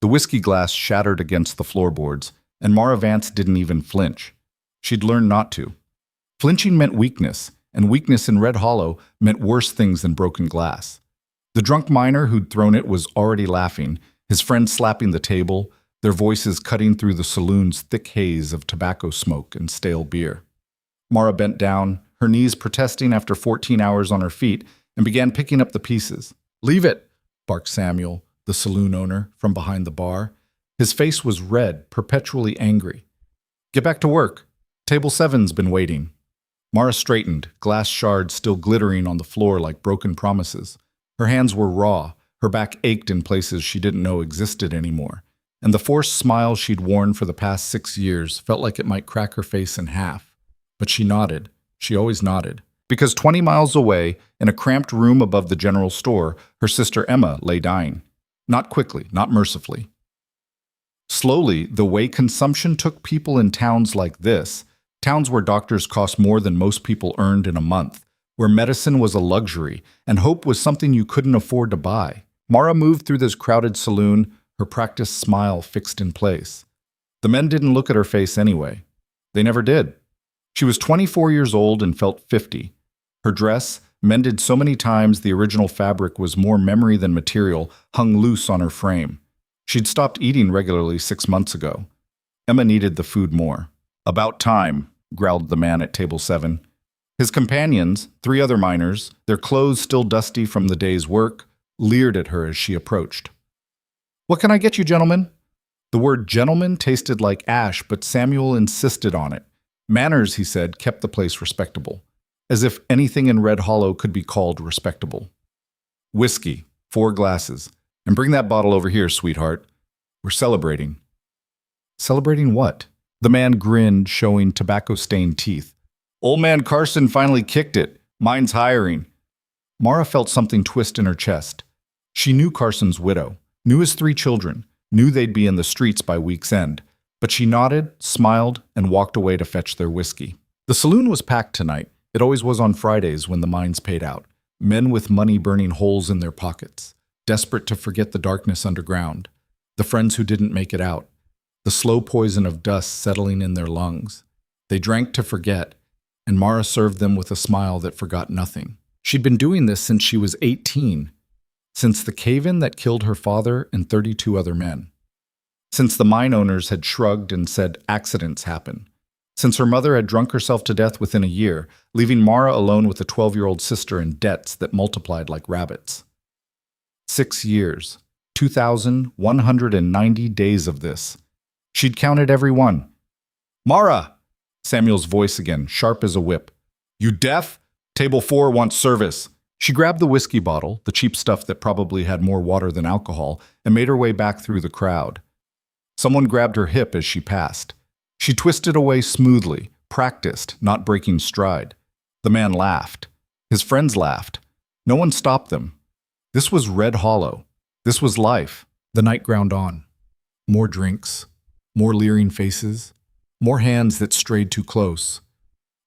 The whiskey glass shattered against the floorboards, and Mara Vance didn't even flinch. She'd learned not to. Flinching meant weakness, and weakness in Red Hollow meant worse things than broken glass. The drunk miner who'd thrown it was already laughing, his friends slapping the table, their voices cutting through the saloon's thick haze of tobacco smoke and stale beer. Mara bent down, her knees protesting after 14 hours on her feet, and began picking up the pieces. "Leave it," barked Samuel, the saloon owner, from behind the bar. His face was red, perpetually angry. "Get back to work. Table 7's been waiting." Mara straightened, glass shards still glittering on the floor like broken promises. Her hands were raw, her back ached in places she didn't know existed anymore, and the forced smile she'd worn for the past 6 years felt like it might crack her face in half. But she nodded. She always nodded. Because 20 miles away, in a cramped room above the general store, her sister Emma lay dying. Not quickly, not mercifully. Slowly, the way consumption took people in towns like this, towns where doctors cost more than most people earned in a month, where medicine was a luxury and hope was something you couldn't afford to buy. Mara moved through this crowded saloon, her practiced smile fixed in place. The men didn't look at her face anyway. They never did. She was 24 years old and felt 50. Her dress, mended so many times the original fabric was more memory than material, hung loose on her frame. She'd stopped eating regularly 6 months ago. Emma needed the food more. "About time," growled the man at table 7. His companions, 3 other miners, their clothes still dusty from the day's work, leered at her as she approached. "What can I get you, gentlemen?" The word gentleman tasted like ash, but Samuel insisted on it. Manners, he said, kept the place respectable, as if anything in Red Hollow could be called respectable. "Whiskey, 4 glasses. And bring that bottle over here, sweetheart. We're celebrating." "Celebrating what?" The man grinned, showing tobacco-stained teeth. "Old man Carson finally kicked it. Mine's hiring." Mara felt something twist in her chest. She knew Carson's widow, knew his 3 children, knew they'd be in the streets by week's end. But she nodded, smiled, and walked away to fetch their whiskey. The saloon was packed tonight. It always was on Fridays when the mines paid out. Men with money burning holes in their pockets, desperate to forget the darkness underground, the friends who didn't make it out, the slow poison of dust settling in their lungs. They drank to forget, and Mara served them with a smile that forgot nothing. She'd been doing this since she was 18, since the cave-in that killed her father and 32 other men. Since the mine owners had shrugged and said accidents happen. Since her mother had drunk herself to death within a year, leaving Mara alone with a 12-year-old sister in debts that multiplied like rabbits. 6 years, 2,190 days of this. She'd counted every one. "Mara!" Samuel's voice again, sharp as a whip. "You deaf? Table 4 wants service." She grabbed the whiskey bottle, the cheap stuff that probably had more water than alcohol, and made her way back through the crowd. Someone grabbed her hip as she passed. She twisted away smoothly, practiced, not breaking stride. The man laughed. His friends laughed. No one stopped them. This was Red Hollow. This was life. The night ground on. More drinks. More leering faces. More hands that strayed too close.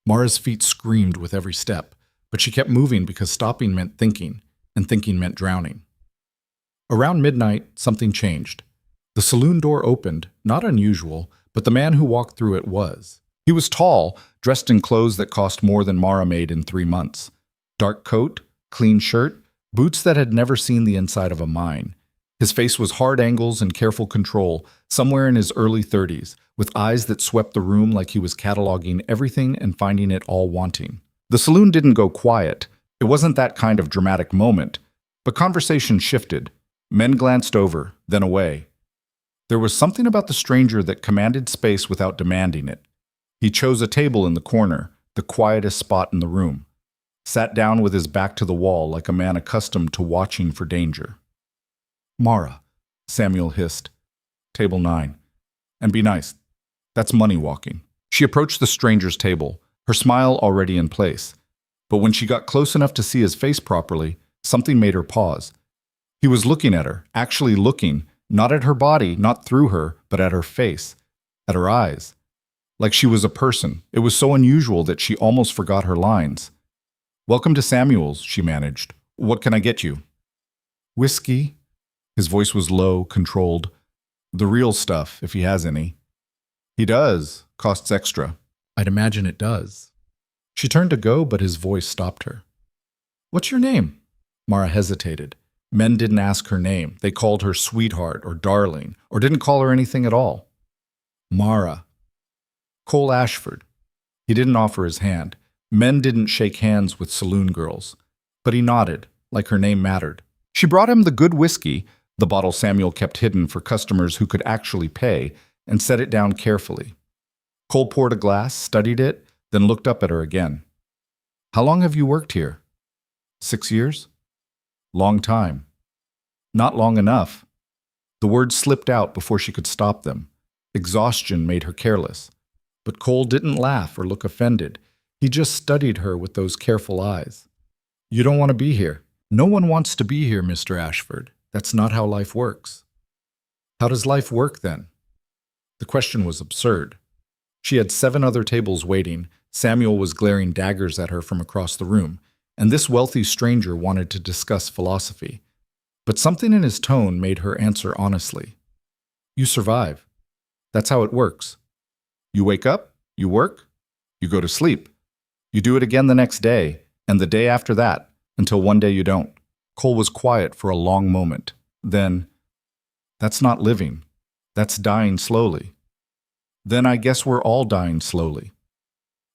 Mara's feet screamed with every step, but she kept moving because stopping meant thinking, and thinking meant drowning. Around midnight, something changed. The saloon door opened, not unusual, but the man who walked through it was. He was tall, dressed in clothes that cost more than Mara made in 3 months. Dark coat, clean shirt, boots that had never seen the inside of a mine. His face was hard angles and careful control, somewhere in his early 30s, with eyes that swept the room like he was cataloging everything and finding it all wanting. The saloon didn't go quiet. It wasn't that kind of dramatic moment, but conversation shifted. Men glanced over, then away. There was something about the stranger that commanded space without demanding it. He chose a table in the corner, the quietest spot in the room. Sat down with his back to the wall like a man accustomed to watching for danger. "Mara," Samuel hissed. "Table 9. And be nice. That's money walking." She approached the stranger's table, her smile already in place. But when she got close enough to see his face properly, something made her pause. He was looking at her, actually looking, not at her body, not through her, but at her face, at her eyes. Like she was a person. It was so unusual that she almost forgot her lines. "Welcome to Samuel's," she managed. "What can I get you?" "Whiskey." His voice was low, controlled. The real stuff, if he has any. He does. Costs extra. I'd imagine it does. She turned to go, but his voice stopped her. What's your name? Mara hesitated. Men didn't ask her name. They called her sweetheart or darling, or didn't call her anything at all. Mara. Cole Ashford. He didn't offer his hand. Men didn't shake hands with saloon girls. But he nodded, like her name mattered. She brought him the good whiskey, the bottle Samuel kept hidden for customers who could actually pay, and set it down carefully. Cole poured a glass, studied it, then looked up at her again. How long have you worked here? 6 years? Long time. Not long enough. The words slipped out before she could stop them. Exhaustion made her careless. But Cole didn't laugh or look offended. He just studied her with those careful eyes. You don't want to be here. No one wants to be here, Mr. Ashford. That's not how life works. How does life work, then? The question was absurd. She had 7 other tables waiting. Samuel was glaring daggers at her from across the room, and this wealthy stranger wanted to discuss philosophy. But something in his tone made her answer honestly. You survive. That's how it works. You wake up, you work, you go to sleep. You do it again the next day, and the day after that, until one day you don't. Cole was quiet for a long moment. Then, that's not living. That's dying slowly. Then I guess we're all dying slowly.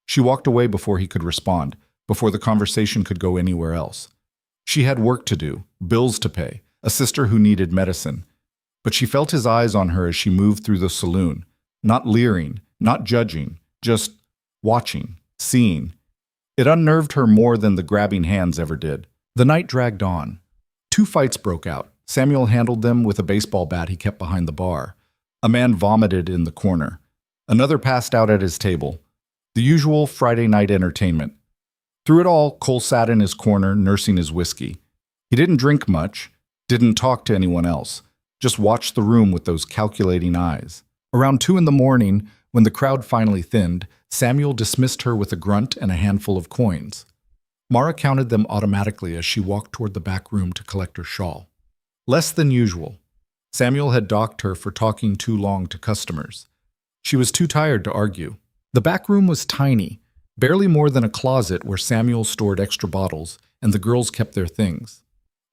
She walked away before he could respond, before the conversation could go anywhere else. She had work to do, bills to pay, a sister who needed medicine. But she felt his eyes on her as she moved through the saloon, not leering, not judging, just watching, seeing. It unnerved her more than the grabbing hands ever did. The night dragged on. 2 fights broke out. Samuel handled them with a baseball bat he kept behind the bar. A man vomited in the corner. Another passed out at his table. The usual Friday night entertainment. Through it all, Cole sat in his corner, nursing his whiskey. He didn't drink much, didn't talk to anyone else, just watched the room with those calculating eyes. Around 2 in the morning, when the crowd finally thinned, Samuel dismissed her with a grunt and a handful of coins. Mara counted them automatically as she walked toward the back room to collect her shawl. Less than usual. Samuel had docked her for talking too long to customers. She was too tired to argue. The back room was tiny, barely more than a closet where Samuel stored extra bottles and the girls kept their things.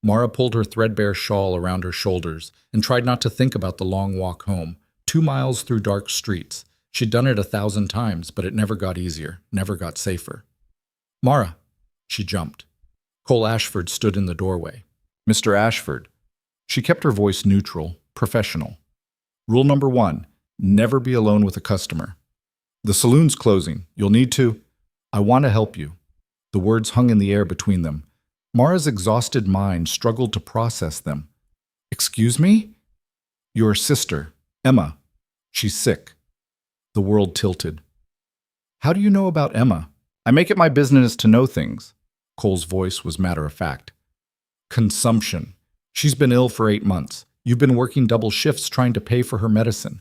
Mara pulled her threadbare shawl around her shoulders and tried not to think about the long walk home, 2 miles through dark streets. She'd done it 1,000 times, but it never got easier, never got safer. Mara. She jumped. Cole Ashford stood in the doorway. Mr. Ashford. She kept her voice neutral, professional. Rule number 1, never be alone with a customer. The saloon's closing. You'll need to. I want to help you. The words hung in the air between them. Mara's exhausted mind struggled to process them. Excuse me? Your sister, Emma. She's sick. The world tilted. How do you know about Emma? I make it my business to know things. Cole's voice was matter-of-fact. Consumption. She's been ill for 8 months. You've been working double shifts trying to pay for her medicine.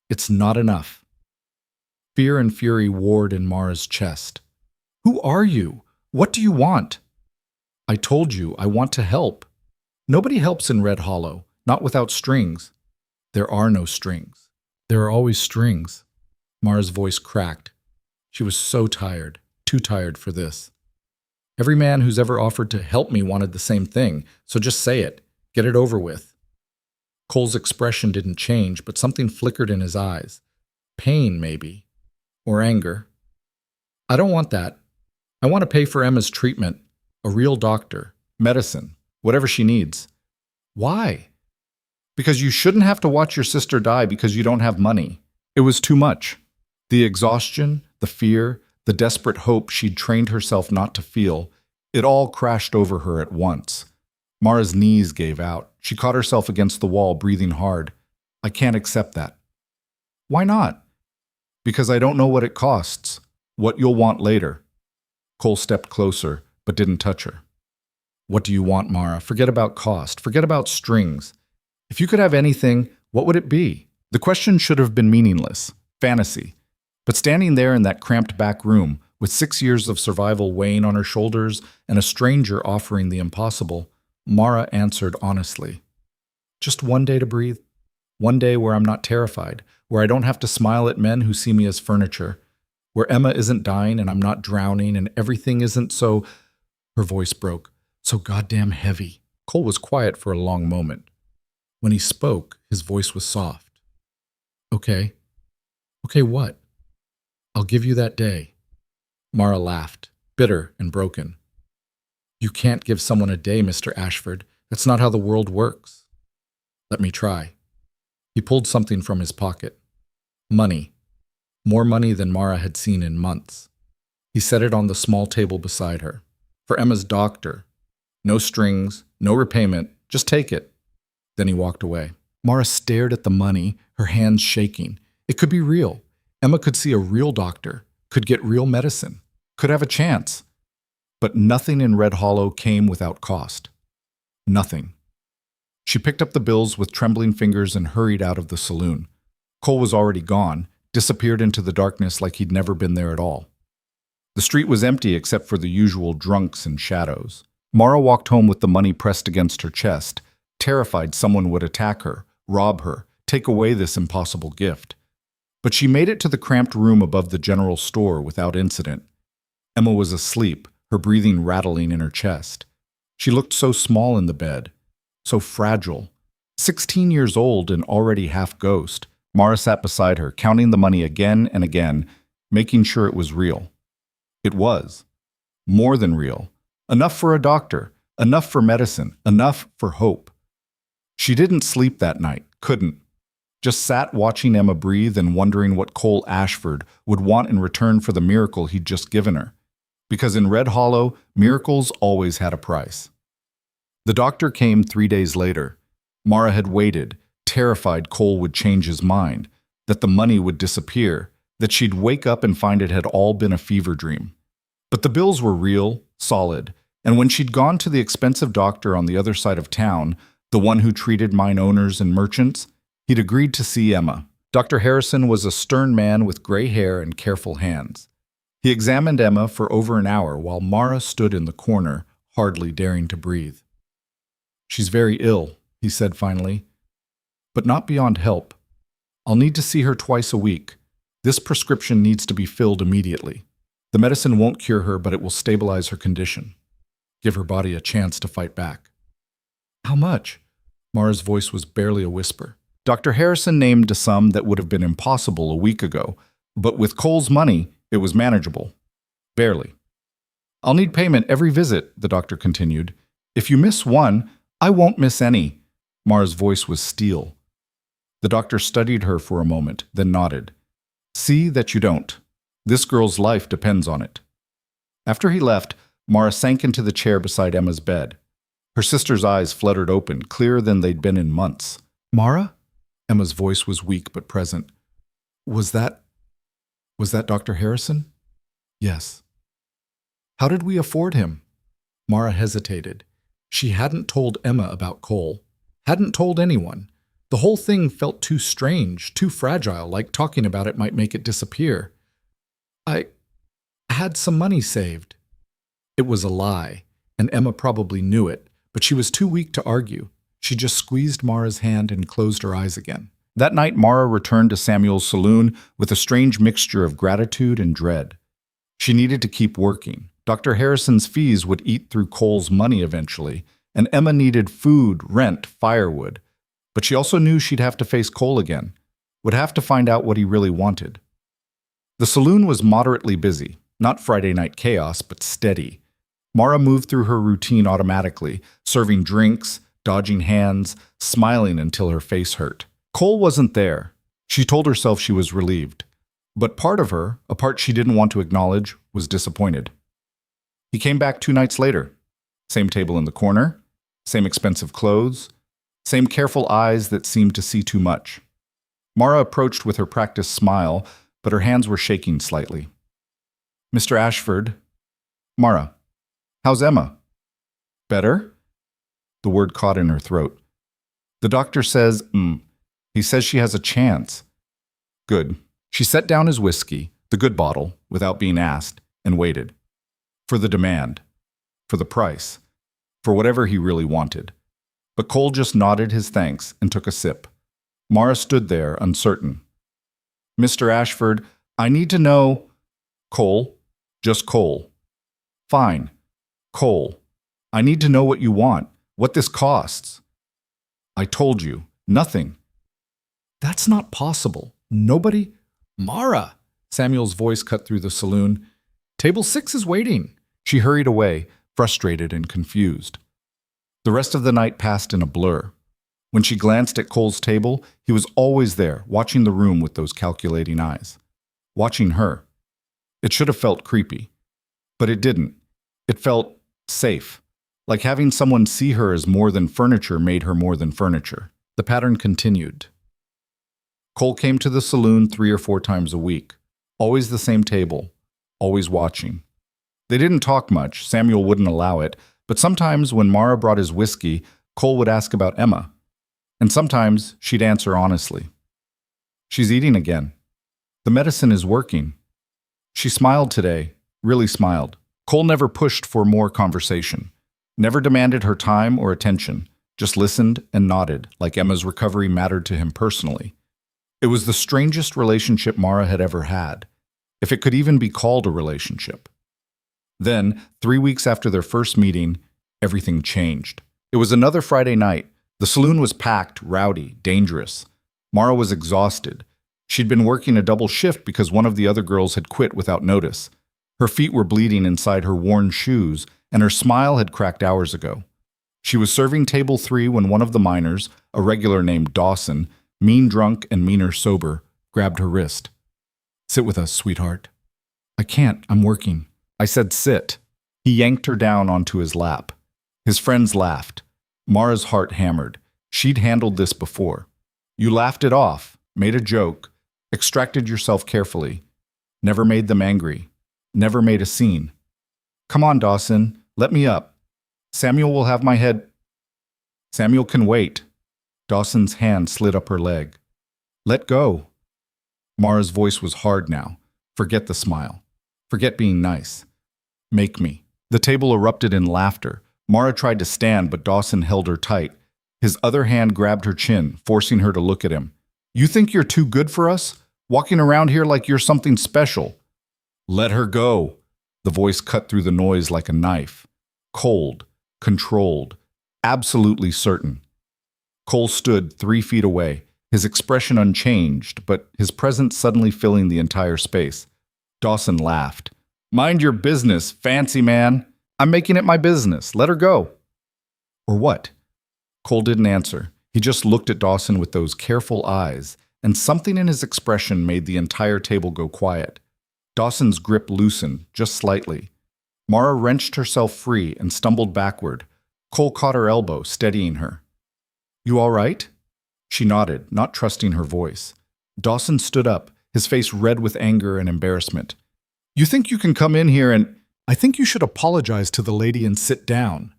It's not enough. Fear and fury warred in Mara's chest. Who are you? What do you want? I told you I want to help. Nobody helps in Red Hollow, not without strings. There are no strings. There are always strings. Mara's voice cracked. She was so tired, too tired for this. Every man who's ever offered to help me wanted the same thing, so just say it. Get it over with. Cole's expression didn't change, but something flickered in his eyes. Pain, maybe. Or anger. I don't want that. I want to pay for Emma's treatment. A real doctor. Medicine. Whatever she needs. Why? Because you shouldn't have to watch your sister die because you don't have money. It was too much. The exhaustion, the fear, the desperate hope she'd trained herself not to feel, it all crashed over her at once. Mara's knees gave out. She caught herself against the wall, breathing hard. I can't accept that. Why not? Because I don't know what it costs, what you'll want later. Cole stepped closer, but didn't touch her. What do you want, Mara? Forget about cost. Forget about strings. If you could have anything, what would it be? The question should have been meaningless. Fantasy. But standing there in that cramped back room, with 6 years of survival weighing on her shoulders and a stranger offering the impossible, Mara answered honestly. Just one day to breathe. One day where I'm not terrified, where I don't have to smile at men who see me as furniture, where Emma isn't dying and I'm not drowning and everything isn't so, her voice broke, so goddamn heavy. Cole was quiet for a long moment. When he spoke, his voice was soft. Okay. Okay, what? I'll give you that day. Mara laughed, bitter and broken. You can't give someone a day, Mr. Ashford. That's not how the world works. Let me try. He pulled something from his pocket. Money. More money than Mara had seen in months. He set it on the small table beside her. For Emma's doctor. No strings, no repayment, just take it. Then he walked away. Mara stared at the money, her hands shaking. It could be real. Emma could see a real doctor, could get real medicine, could have a chance. But nothing in Red Hollow came without cost. Nothing. She picked up the bills with trembling fingers and hurried out of the saloon. Cole was already gone, disappeared into the darkness like he'd never been there at all. The street was empty except for the usual drunks and shadows. Mara walked home with the money pressed against her chest, terrified someone would attack her, rob her, take away this impossible gift. But she made it to the cramped room above the general store without incident. Emma was asleep, her breathing rattling in her chest. She looked so small in the bed, so fragile. 16 years old and already half ghost, Mara sat beside her, counting the money again and again, making sure it was real. It was. More than real. Enough for a doctor, enough for medicine, enough for hope. She didn't sleep that night, couldn't. Just sat watching Emma breathe and wondering what Cole Ashford would want in return for the miracle he'd just given her. Because in Red Hollow, miracles always had a price. The doctor came 3 days later. Mara had waited, terrified Cole would change his mind, that the money would disappear, that she'd wake up and find it had all been a fever dream. But the bills were real, solid, and when she'd gone to the expensive doctor on the other side of town, the one who treated mine owners and merchants, he'd agreed to see Emma. Dr. Harrison was a stern man with gray hair and careful hands. He examined Emma for over an hour while Mara stood in the corner, hardly daring to breathe. She's very ill, he said finally, but not beyond help. I'll need to see her twice a week. This prescription needs to be filled immediately. The medicine won't cure her, but it will stabilize her condition. Give her body a chance to fight back. How much? Mara's voice was barely a whisper. Dr. Harrison named a sum that would have been impossible a week ago, but with Cole's money, it was manageable. Barely. I'll need payment every visit, the doctor continued. If you miss one, I won't miss any. Mara's voice was steel. The doctor studied her for a moment, then nodded. See that you don't. This girl's life depends on it. After he left, Mara sank into the chair beside Emma's bed. Her sister's eyes fluttered open, clearer than they'd been in months. Mara? Emma's voice was weak but present. Was that Dr. Harrison? Yes. How did we afford him? Mara hesitated. She hadn't told Emma about Cole. Hadn't told anyone. The whole thing felt too strange, too fragile, like talking about it might make it disappear. I had some money saved. It was a lie, and Emma probably knew it, but she was too weak to argue. She just squeezed Mara's hand and closed her eyes again. That night, Mara returned to Samuel's saloon with a strange mixture of gratitude and dread. She needed to keep working. Dr. Harrison's fees would eat through Cole's money eventually, and Emma needed food, rent, firewood. But she also knew she'd have to face Cole again, would have to find out what he really wanted. The saloon was moderately busy, not Friday night chaos, but steady. Mara moved through her routine automatically, serving drinks, dodging hands, smiling until her face hurt. Cole wasn't there. She told herself she was relieved. But part of her, a part she didn't want to acknowledge, was disappointed. He came back 2 nights later. Same table in the corner, same expensive clothes, same careful eyes that seemed to see too much. Mara approached with her practiced smile, but her hands were shaking slightly. Mr. Ashford. Mara. How's Emma? Better? The word caught in her throat. The doctor says, He says she has a chance. Good. She set down his whiskey, the good bottle, without being asked, and waited. For the demand. For the price. For whatever he really wanted. But Cole just nodded his thanks and took a sip. Mara stood there, uncertain. Mr. Ashford, I need to know. Cole. Just Cole. Fine. Cole. I need to know what you want, what this costs. I told you. Nothing. That's not possible. Nobody. Mara! Samuel's voice cut through the saloon. Table 6 is waiting. She hurried away, frustrated and confused. The rest of the night passed in a blur. When she glanced at Cole's table, he was always there, watching the room with those calculating eyes. Watching her. It should have felt creepy. But it didn't. It felt safe. Like having someone see her as more than furniture made her more than furniture. The pattern continued. Cole came to the saloon 3 or 4 times a week. Always the same table. Always watching. They didn't talk much. Samuel wouldn't allow it. But sometimes when Mara brought his whiskey, Cole would ask about Emma. And sometimes she'd answer honestly. She's eating again. The medicine is working. She smiled today, really smiled. Cole never pushed for more conversation. Never demanded her time or attention. Just listened and nodded, like Emma's recovery mattered to him personally. It was the strangest relationship Mara had ever had, if it could even be called a relationship. Then, 3 weeks after their first meeting, everything changed. It was another Friday night. The saloon was packed, rowdy, dangerous. Mara was exhausted. She'd been working a double shift because one of the other girls had quit without notice. Her feet were bleeding inside her worn shoes, and her smile had cracked hours ago. She was serving table 3 when one of the miners, a regular named Dawson, mean drunk and meaner sober, grabbed her wrist. Sit with us, sweetheart. I can't, I'm working. I said sit. He yanked her down onto his lap. His friends laughed. Mara's heart hammered. She'd handled this before. You laughed it off, made a joke, extracted yourself carefully. Never made them angry. Never made a scene. Come on, Dawson, let me up. Samuel will have my head. Samuel can wait. Dawson's hand slid up her leg. Let go. Mara's voice was hard now. Forget the smile. Forget being nice. Make me. The table erupted in laughter. Mara tried to stand, but Dawson held her tight. His other hand grabbed her chin, forcing her to look at him. You think you're too good for us? Walking around here like you're something special. Let her go. The voice cut through the noise like a knife. Cold, controlled, absolutely certain. Cole stood 3 feet away, his expression unchanged, but his presence suddenly filling the entire space. Dawson laughed. Mind your business, fancy man. I'm making it my business. Let her go. Or what? Cole didn't answer. He just looked at Dawson with those careful eyes, and something in his expression made the entire table go quiet. Dawson's grip loosened, just slightly. Mara wrenched herself free and stumbled backward. Cole caught her elbow, steadying her. You all right? She nodded, not trusting her voice. Dawson stood up, his face red with anger and embarrassment. You think you can come in here and... I think you should apologize to the lady and sit down.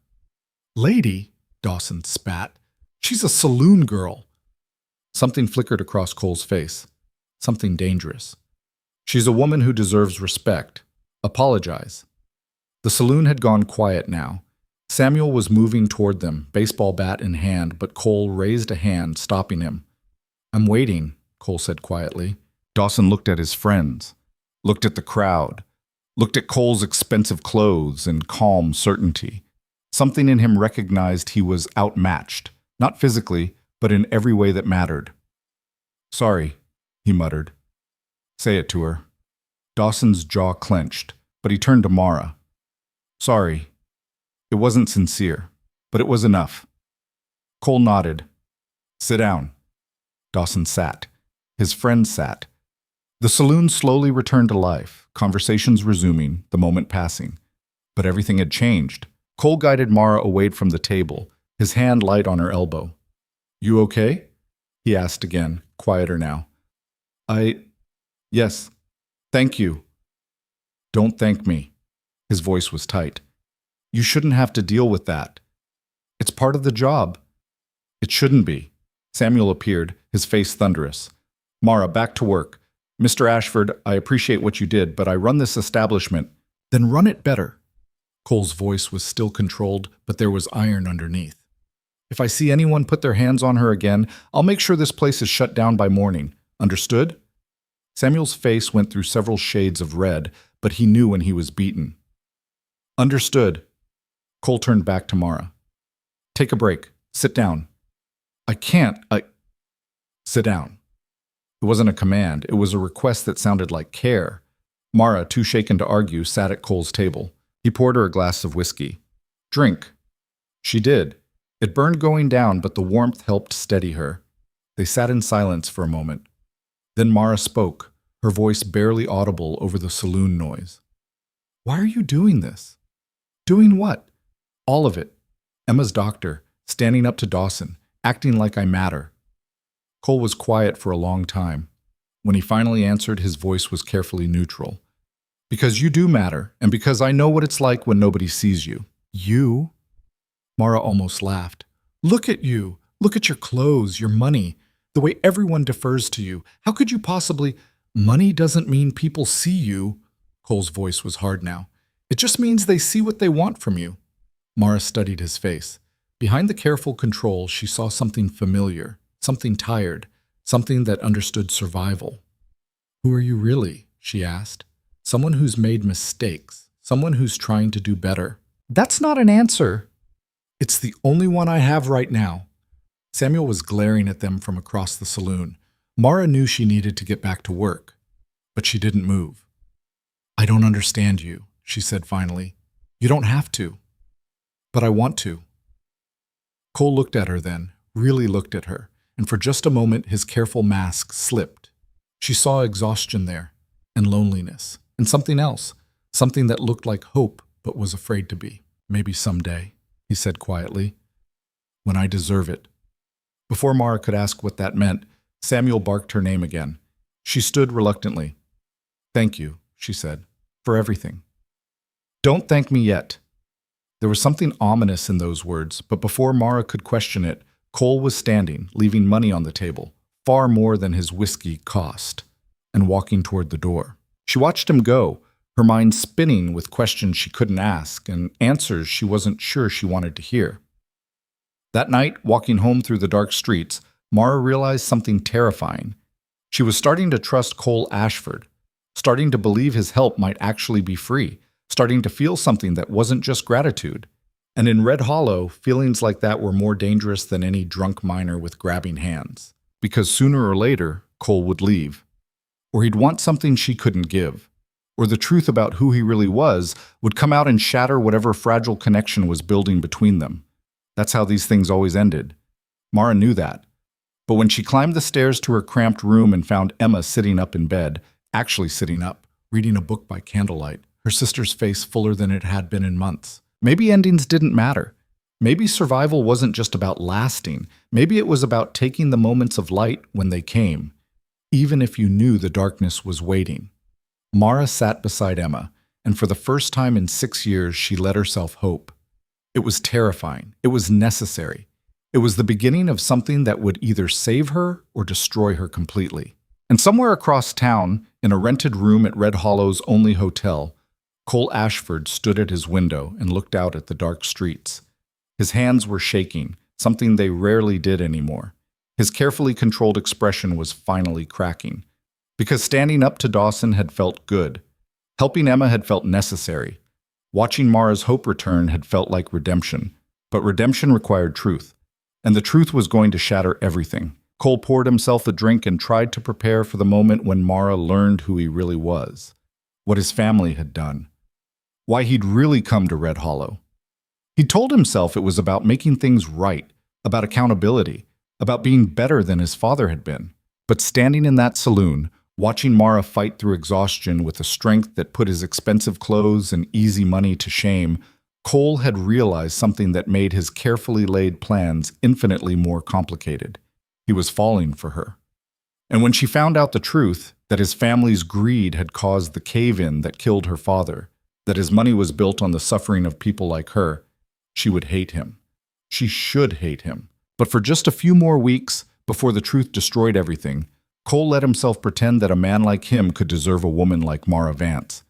Lady? Dawson spat. She's a saloon girl. Something flickered across Cole's face. Something dangerous. She's a woman who deserves respect. Apologize. The saloon had gone quiet now. Samuel was moving toward them, baseball bat in hand, but Cole raised a hand, stopping him. I'm waiting, Cole said quietly. Dawson looked at his friends, looked at the crowd, looked at Cole's expensive clothes and calm certainty. Something in him recognized he was outmatched, not physically, but in every way that mattered. Sorry, he muttered. Say it to her. Dawson's jaw clenched, but he turned to Mara. Sorry. It wasn't sincere, but it was enough. Cole nodded. Sit down. Dawson sat. His friend sat. The saloon slowly returned to life, conversations resuming, the moment passing. But everything had changed. Cole guided Mara away from the table, his hand light on her elbow. You okay? He asked again, quieter now. Yes. Thank you. Don't thank me. His voice was tight. You shouldn't have to deal with that. It's part of the job. It shouldn't be. Samuel appeared, his face thunderous. Mara, back to work. Mr. Ashford, I appreciate what you did, but I run this establishment. Then run it better. Cole's voice was still controlled, but there was iron underneath. If I see anyone put their hands on her again, I'll make sure this place is shut down by morning. Understood?" Samuel's face went through several shades of red, but he knew when he was beaten. "Understood." Cole turned back to Mara. "Take a break. Sit down." "I can't. Sit down." It wasn't a command. It was a request that sounded like care. Mara, too shaken to argue, sat at Cole's table. He poured her a glass of whiskey. "Drink." She did. It burned going down, but the warmth helped steady her. They sat in silence for a moment. Then Mara spoke, her voice barely audible over the saloon noise. "Why are you doing this?" "Doing what?" "All of it. Emma's doctor, standing up to Dawson, acting like I matter." Cole was quiet for a long time. When he finally answered, his voice was carefully neutral. "Because you do matter, and because I know what it's like when nobody sees you." "You?" Mara almost laughed. "Look at you. Look at your clothes, your money, the way everyone defers to you. How could you possibly—" "Money doesn't mean people see you." Cole's voice was hard now. "It just means they see what they want from you." Mara studied his face. Behind the careful control, she saw something familiar, something tired, something that understood survival. "Who are you really?" she asked. "Someone who's made mistakes, someone who's trying to do better." "That's not an answer." "It's the only one I have right now." Samuel was glaring at them from across the saloon. Mara knew she needed to get back to work, but she didn't move. "I don't understand you," she said finally. "You don't have to." "But I want to." Cole looked at her then, really looked at her, and for just a moment his careful mask slipped. She saw exhaustion there, and loneliness, and something else, something that looked like hope but was afraid to be. "Maybe someday," he said quietly, "when I deserve it." Before Mara could ask what that meant, Samuel barked her name again. She stood reluctantly. "Thank you," she said, "for everything." "Don't thank me yet." There was something ominous in those words, but before Mara could question it, Cole was standing, leaving money on the table, far more than his whiskey cost, and walking toward the door. She watched him go, her mind spinning with questions she couldn't ask and answers she wasn't sure she wanted to hear. That night, walking home through the dark streets, Mara realized something terrifying. She was starting to trust Cole Ashford, starting to believe his help might actually be free, starting to feel something that wasn't just gratitude. And in Red Hollow, feelings like that were more dangerous than any drunk miner with grabbing hands. Because sooner or later, Cole would leave. Or he'd want something she couldn't give. Or the truth about who he really was would come out and shatter whatever fragile connection was building between them. That's how these things always ended. Mara knew that. But when she climbed the stairs to her cramped room and found Emma sitting up in bed, actually sitting up, reading a book by candlelight, her sister's face fuller than it had been in months. Maybe endings didn't matter. Maybe survival wasn't just about lasting. Maybe it was about taking the moments of light when they came, even if you knew the darkness was waiting. Mara sat beside Emma, and for the first time in 6 years, she let herself hope. It was terrifying. It was necessary. It was the beginning of something that would either save her or destroy her completely. And somewhere across town, in a rented room at Red Hollow's only hotel, Cole Ashford stood at his window and looked out at the dark streets. His hands were shaking, something they rarely did anymore. His carefully controlled expression was finally cracking. Because standing up to Dawson had felt good. Helping Emma had felt necessary. Watching Mara's hope return had felt like redemption. But redemption required truth. And the truth was going to shatter everything. Cole poured himself a drink and tried to prepare for the moment when Mara learned who he really was. What his family had done. Why he'd really come to Red Hollow. He told himself it was about making things right, about accountability, about being better than his father had been. But standing in that saloon, watching Mara fight through exhaustion with a strength that put his expensive clothes and easy money to shame, Cole had realized something that made his carefully laid plans infinitely more complicated. He was falling for her. And when she found out the truth, that his family's greed had caused the cave-in that killed her father, that his money was built on the suffering of people like her, she would hate him. She should hate him. But for just a few more weeks, before the truth destroyed everything, Cole let himself pretend that a man like him could deserve a woman like Mara Vance.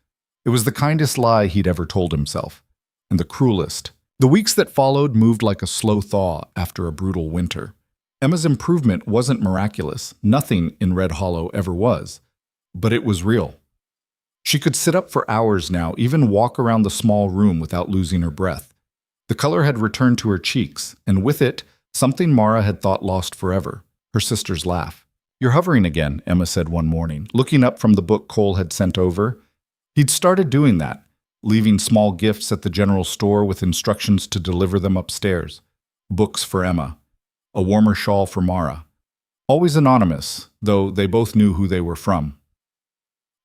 It was the kindest lie he'd ever told himself, and the cruelest, The weeks that followed moved like a slow thaw after a brutal winter. Emma's improvement wasn't miraculous. Nothing in Red Hollow ever was. But it was real. She could sit up for hours now, even walk around the small room without losing her breath. The color had returned to her cheeks, and with it, something Mara had thought lost forever, her sister's laugh. "You're hovering again," Emma said one morning, looking up from the book Cole had sent over. He'd started doing that, leaving small gifts at the general store with instructions to deliver them upstairs. Books for Emma. A warmer shawl for Mara. Always anonymous, though they both knew who they were from.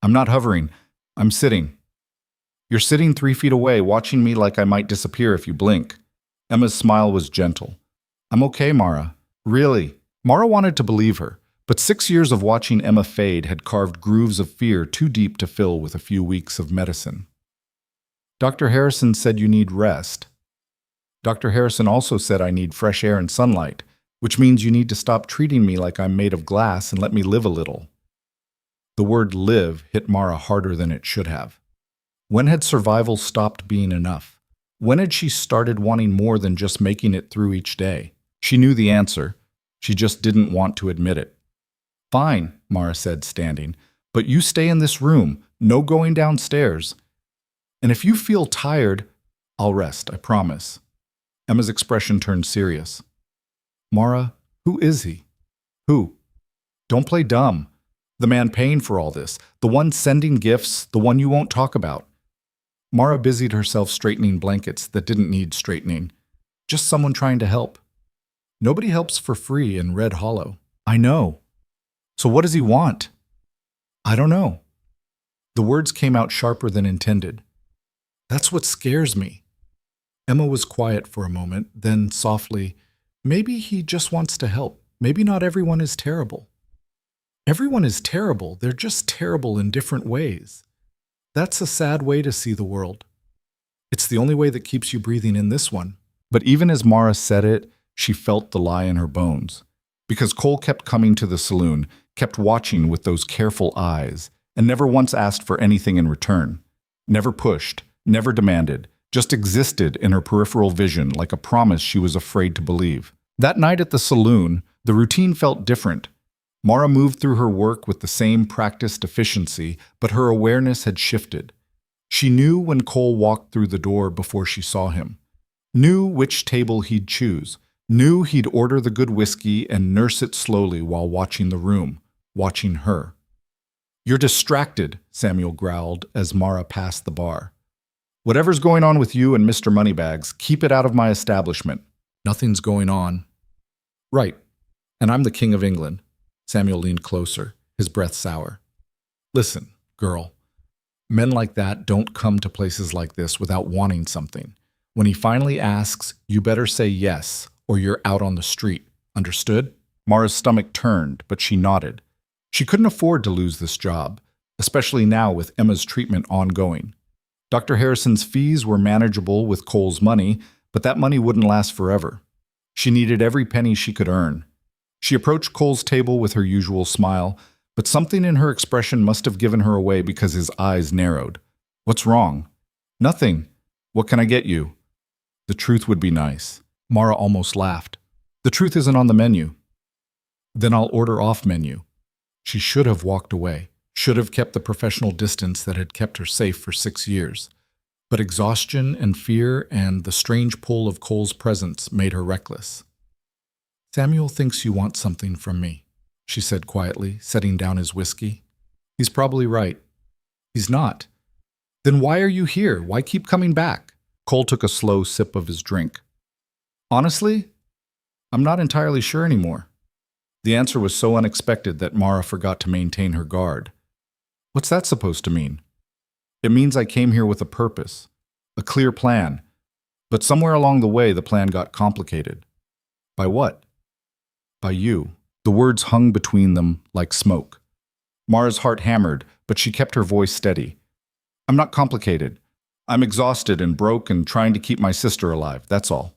"I'm not hovering. I'm sitting." "You're sitting 3 feet away, watching me like I might disappear if you blink." Emma's smile was gentle. "I'm okay, Mara. Really." Mara wanted to believe her, but 6 years of watching Emma fade had carved grooves of fear too deep to fill with a few weeks of medicine. "Dr. Harrison said you need rest." "Dr. Harrison also said I need fresh air and sunlight, which means you need to stop treating me like I'm made of glass and let me live a little." The word live hit Mara harder than it should have. When had survival stopped being enough? When had she started wanting more than just making it through each day? She knew the answer. She just didn't want to admit it. "Fine," Mara said, standing, "but you stay in this room. No going downstairs. And if you feel tired, I'll rest, I promise." Emma's expression turned serious. "Mara, who is he?" "Who?" "Don't play dumb. The man paying for all this. The one sending gifts. The one you won't talk about." Mara busied herself straightening blankets that didn't need straightening. "Just someone trying to help." "Nobody helps for free in Red Hollow." "I know." "So what does he want?" "I don't know." The words came out sharper than intended. "That's what scares me." Emma was quiet for a moment, then softly, "Maybe he just wants to help. Maybe not everyone is terrible." "Everyone is terrible. They're just terrible in different ways. That's a sad way to see the world. It's the only way that keeps you breathing in this one." But even as Mara said it, she felt the lie in her bones. Because Cole kept coming to the saloon, kept watching with those careful eyes, and never once asked for anything in return. Never pushed, never demanded, just existed in her peripheral vision like a promise she was afraid to believe. That night at the saloon, the routine felt different. Mara moved through her work with the same practiced efficiency, but her awareness had shifted. She knew when Cole walked through the door before she saw him. Knew which table he'd choose. Knew he'd order the good whiskey and nurse it slowly while watching the room, watching her. "You're distracted," Samuel growled as Mara passed the bar. "Whatever's going on with you and Mr. Moneybags, keep it out of my establishment." "Nothing's going on." "Right. And I'm the King of England." Samuel leaned closer, his breath sour. "Listen, girl. Men like that don't come to places like this without wanting something. When he finally asks, you better say yes, or you're out on the street. Understood?" Mara's stomach turned, but she nodded. She couldn't afford to lose this job, especially now with Emma's treatment ongoing. Dr. Harrison's fees were manageable with Cole's money, but that money wouldn't last forever. She needed every penny she could earn. She approached Cole's table with her usual smile, but something in her expression must have given her away because his eyes narrowed. "What's wrong?" "Nothing. What can I get you?" "The truth would be nice." Mara almost laughed. "The truth isn't on the menu." "Then I'll order off menu." She should have walked away, should have kept the professional distance that had kept her safe for 6 years. But exhaustion and fear and the strange pull of Cole's presence made her reckless. "Samuel thinks you want something from me," she said quietly, setting down his whiskey. "He's probably right." "He's not." "Then why are you here? Why keep coming back?" Cole took a slow sip of his drink. "Honestly, I'm not entirely sure anymore." The answer was so unexpected that Mara forgot to maintain her guard. "What's that supposed to mean?" "It means I came here with a purpose, a clear plan. But somewhere along the way, the plan got complicated." "By what?" "By you." The words hung between them like smoke. Mara's heart hammered, but she kept her voice steady. "I'm not complicated. I'm exhausted and broke and trying to keep my sister alive, that's all."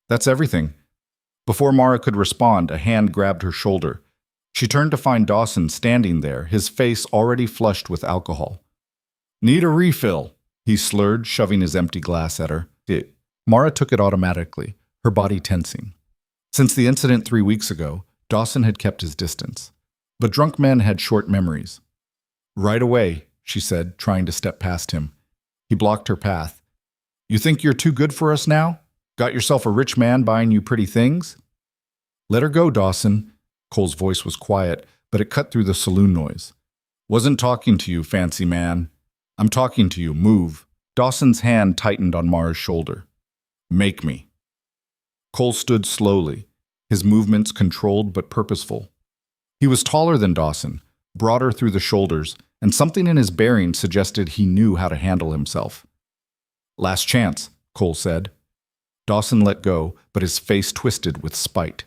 "That's everything." Before Mara could respond, a hand grabbed her shoulder. She turned to find Dawson standing there, his face already flushed with alcohol. "Need a refill," he slurred, shoving his empty glass at her. Mara took it automatically, her body tensing. Since the incident 3 weeks ago, Dawson had kept his distance. But drunk men had short memories. Right away, she said, trying to step past him. He blocked her path. You think you're too good for us now? Got yourself a rich man buying you pretty things? Let her go, Dawson. Cole's voice was quiet, but it cut through the saloon noise. Wasn't talking to you, fancy man. I'm talking to you. Move. Dawson's hand tightened on Mara's shoulder. Make me. Cole stood slowly, his movements controlled but purposeful. He was taller than Dawson, broader through the shoulders, and something in his bearing suggested he knew how to handle himself. Last chance, Cole said. Dawson let go, but his face twisted with spite.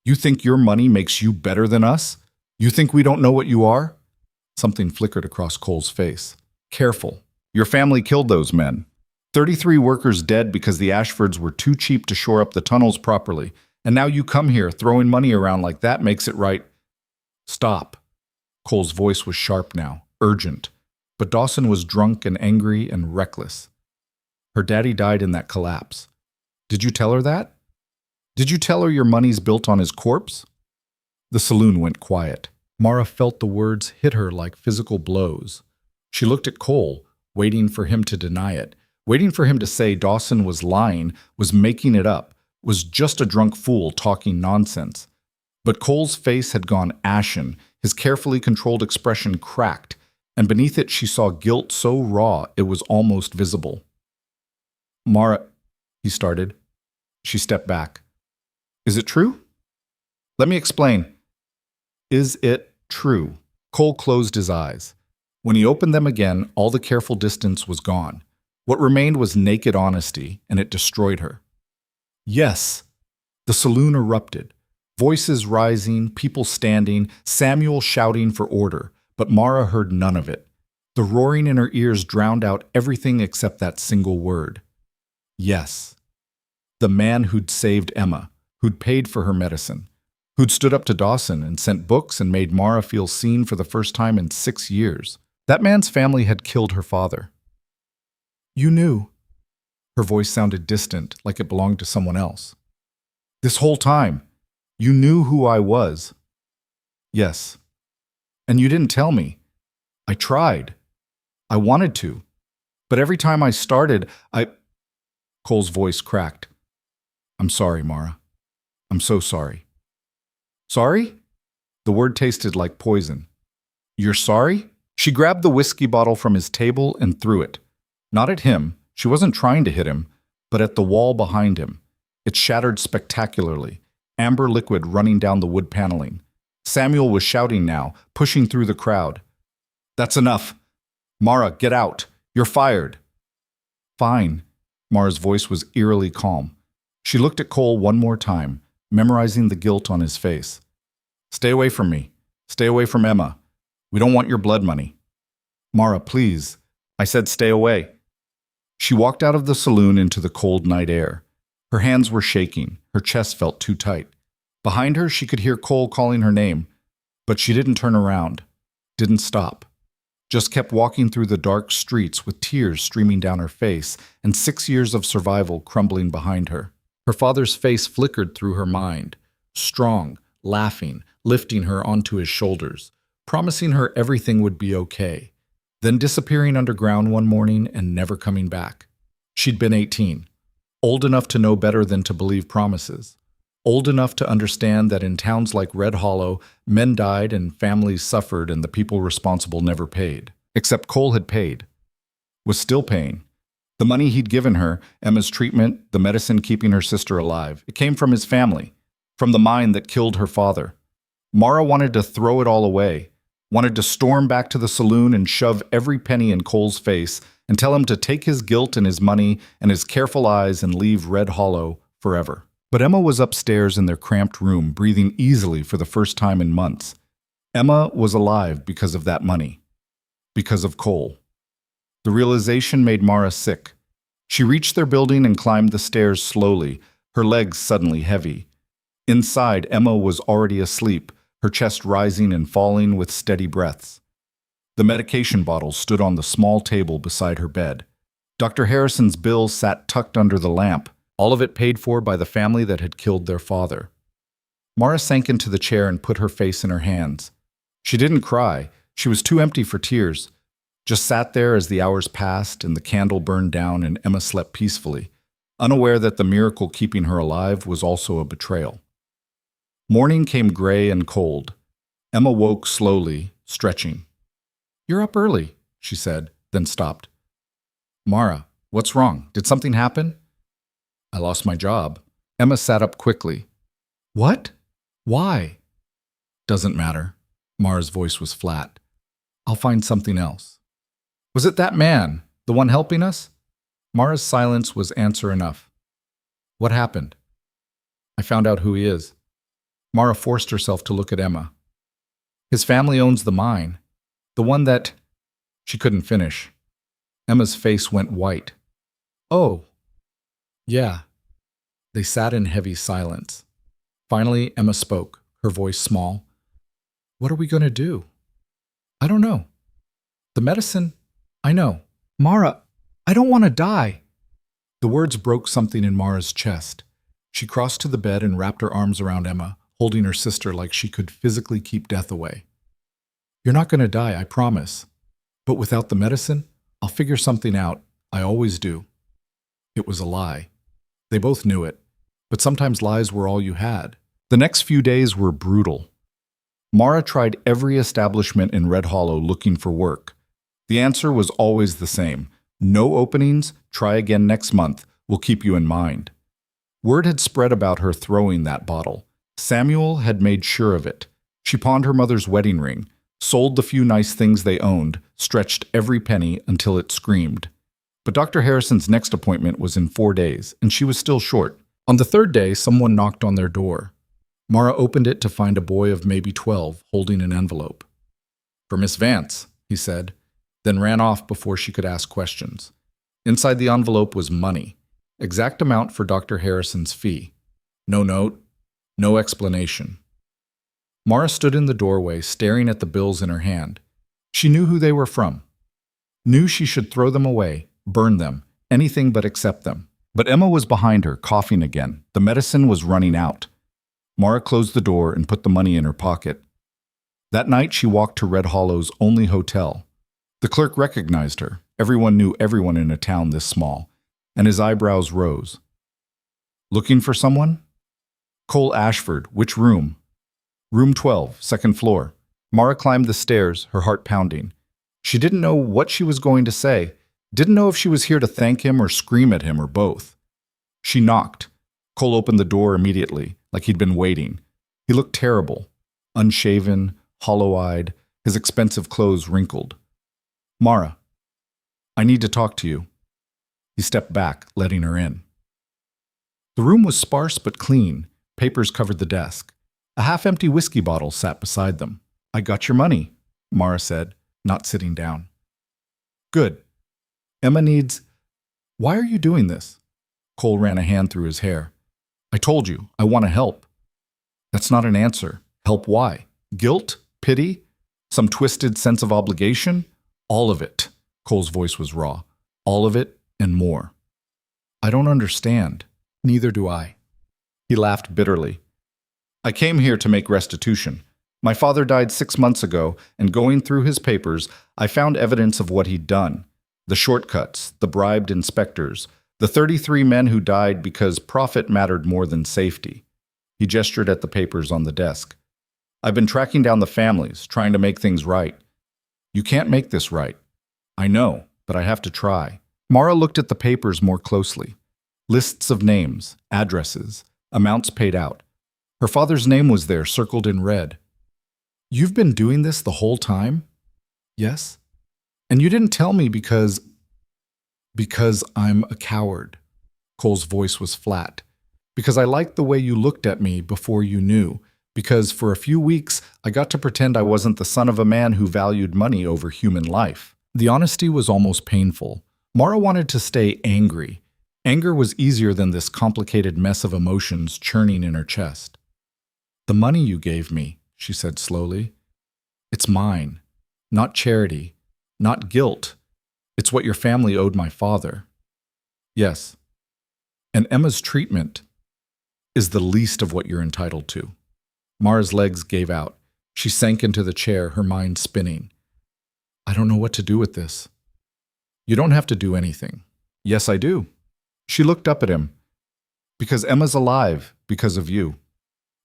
You think your money makes you better than us? You think we don't know what you are? Something flickered across Cole's face. Careful. Your family killed those men. 33 workers dead because the Ashfords were too cheap to shore up the tunnels properly, and now you come here throwing money around like that makes it right. Stop. Cole's voice was sharp now, urgent, but Dawson was drunk and angry and reckless. Her daddy died in that collapse. Did you tell her that? Did you tell her your money's built on his corpse? The saloon went quiet. Mara felt the words hit her like physical blows. She looked at Cole, waiting for him to deny it, waiting for him to say Dawson was lying, was making it up, was just a drunk fool talking nonsense. But Cole's face had gone ashen, his carefully controlled expression cracked, and beneath it she saw guilt so raw it was almost visible. Mara, he started. She stepped back. Is it true? Let me explain. Is it true? Cole closed his eyes. When he opened them again, all the careful distance was gone. What remained was naked honesty, and it destroyed her. Yes. The saloon erupted. Voices rising, people standing, Samuel shouting for order, but Mara heard none of it. The roaring in her ears drowned out everything except that single word. Yes. The man who'd saved Emma, who'd paid for her medicine, who'd stood up to Dawson and sent books and made Mara feel seen for the first time in 6 years. That man's family had killed her father. You knew. Her voice sounded distant, like it belonged to someone else. This whole time, you knew who I was. Yes. And you didn't tell me. I tried. I wanted to. But every time I started, Cole's voice cracked. I'm sorry, Mara. I'm so sorry. Sorry? The word tasted like poison. You're sorry? She grabbed the whiskey bottle from his table and threw it. Not at him. She wasn't trying to hit him, but at the wall behind him. It shattered spectacularly, amber liquid running down the wood paneling. Samuel was shouting now, pushing through the crowd. That's enough. Mara, get out. You're fired. Fine. Mara's voice was eerily calm. She looked at Cole one more time, memorizing the guilt on his face. Stay away from me. Stay away from Emma. We don't want your blood money. Mara, please. I said stay away. She walked out of the saloon into the cold night air. Her hands were shaking. Her chest felt too tight. Behind her, she could hear Cole calling her name, but she didn't turn around, didn't stop. Just kept walking through the dark streets with tears streaming down her face and 6 years of survival crumbling behind her. Her father's face flickered through her mind, strong, laughing, lifting her onto his shoulders, promising her everything would be okay, then disappearing underground one morning and never coming back. She'd been 18, old enough to know better than to believe promises, old enough to understand that in towns like Red Hollow, men died and families suffered and the people responsible never paid. Except Cole had paid, was still paying. The money he'd given her, Emma's treatment, the medicine keeping her sister alive, it came from his family, from the mine that killed her father. Mara wanted to throw it all away, wanted to storm back to the saloon and shove every penny in Cole's face and tell him to take his guilt and his money and his careful eyes and leave Red Hollow forever. But Emma was upstairs in their cramped room, breathing easily for the first time in months. Emma was alive because of that money, because of Cole. The realization made Mara sick. She reached their building and climbed the stairs slowly, her legs suddenly heavy. Inside, Emma was already asleep, her chest rising and falling with steady breaths. The medication bottle stood on the small table beside her bed. Dr. Harrison's bill sat tucked under the lamp, all of it paid for by the family that had killed their father. Mara sank into the chair and put her face in her hands. She didn't cry. She was too empty for tears. Just sat there as the hours passed and the candle burned down and Emma slept peacefully, unaware that the miracle keeping her alive was also a betrayal. Morning came gray and cold. Emma woke slowly, stretching. "You're up early," she said, then stopped. "Mara, what's wrong? Did something happen?" "I lost my job." Emma sat up quickly. "What? Why?" "Doesn't matter." Mara's voice was flat. "I'll find something else." "Was it that man, the one helping us?" Mara's silence was answer enough. "What happened?" "I found out who he is." Mara forced herself to look at Emma. "His family owns the mine. The one that—" She couldn't finish. Emma's face went white. "Oh, yeah." They sat in heavy silence. Finally, Emma spoke, her voice small. "What are we going to do?" "I don't know." "The medicine? I know." "Mara, I don't want to die." The words broke something in Mara's chest. She crossed to the bed and wrapped her arms around Emma, holding her sister like she could physically keep death away. "You're not going to die, I promise. But without the medicine, I'll figure something out. I always do." It was a lie. They both knew it, but sometimes lies were all you had. The next few days were brutal. Mara tried every establishment in Red Hollow looking for work. The answer was always the same. "No openings, try again next month, we'll keep you in mind." Word had spread about her throwing that bottle. Samuel had made sure of it. She pawned her mother's wedding ring, sold the few nice things they owned, stretched every penny until it screamed. But Dr. Harrison's next appointment was in 4 days, and she was still short. On the third day, someone knocked on their door. Mara opened it to find a boy of maybe 12 holding an envelope. "For Miss Vance," he said, then ran off before she could ask questions. Inside the envelope was money, exact amount for Dr. Harrison's fee. No note, no explanation. Mara stood in the doorway, staring at the bills in her hand. She knew who they were from. Knew she should throw them away, burn them, anything but accept them. But Emma was behind her, coughing again. The medicine was running out. Mara closed the door and put the money in her pocket. That night she walked to Red Hollow's only hotel. The clerk recognized her. Everyone knew everyone in a town this small, and his eyebrows rose. "Looking for someone?" "Cole Ashford. Which room?" "Room 12, second floor." Mara climbed the stairs, her heart pounding. She didn't know what she was going to say, didn't know if she was here to thank him or scream at him or both. She knocked. Cole opened the door immediately, like he'd been waiting. He looked terrible, unshaven, hollow-eyed, his expensive clothes wrinkled. "Mara, I need to talk to you." He stepped back, letting her in. The room was sparse but clean. Papers covered the desk. A half-empty whiskey bottle sat beside them. "I got your money," Mara said, not sitting down. "Good. Emma needs—" "Why are you doing this?" Cole ran a hand through his hair. "I told you, I want to help." "That's not an answer. Help why? Guilt? Pity? Some twisted sense of obligation?" "All of it." Cole's voice was raw. "All of it and more." "I don't understand." "Neither do I." He laughed bitterly. "I came here to make restitution. My father died 6 months ago, and going through his papers, I found evidence of what he'd done. The shortcuts, the bribed inspectors, the 33 men who died because profit mattered more than safety." He gestured at the papers on the desk. "I've been tracking down the families, trying to make things right." "You can't make this right." "I know, but I have to try." Mara looked at the papers more closely. Lists of names, addresses, amounts paid out. Her father's name was there, circled in red. "You've been doing this the whole time?" "Yes." "And you didn't tell me because I'm a coward." Cole's voice was flat. "Because I liked the way you looked at me before you knew. Because for a few weeks, I got to pretend I wasn't the son of a man who valued money over human life." The honesty was almost painful. Mara wanted to stay angry. Anger was easier than this complicated mess of emotions churning in her chest. "The money you gave me," she said slowly, "it's mine. Not charity. Not guilt. It's what your family owed my father." Yes. And Emma's treatment is the least of what you're entitled to. Mara's legs gave out. She sank into the chair, her mind spinning. I don't know what to do with this. You don't have to do anything. Yes, I do. She looked up at him. Because Emma's alive, because of you.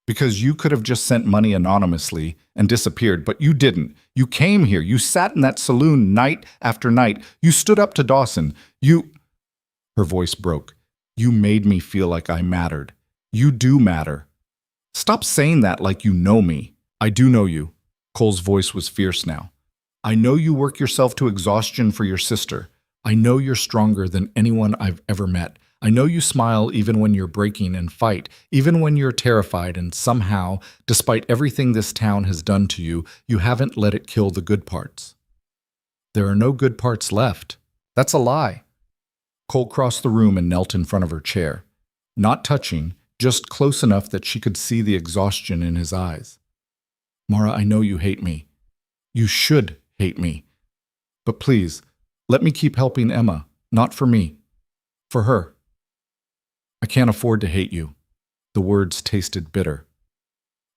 Because you could have just sent money anonymously and disappeared, but you didn't. You came here. You sat in that saloon night after night. You stood up to Dawson. Her voice broke. You made me feel like I mattered. You do matter. Stop saying that like you know me. I do know you. Cole's voice was fierce now. I know you work yourself to exhaustion for your sister. I know you're stronger than anyone I've ever met. I know you smile even when you're breaking and fight, even when you're terrified, and somehow, despite everything this town has done to you, you haven't let it kill the good parts. There are no good parts left. That's a lie. Cole crossed the room and knelt in front of her chair, not touching, just close enough that she could see the exhaustion in his eyes. Mara, I know you hate me. You should hate me. But please, let me keep helping Emma, not for me, for her. I can't afford to hate you. The words tasted bitter.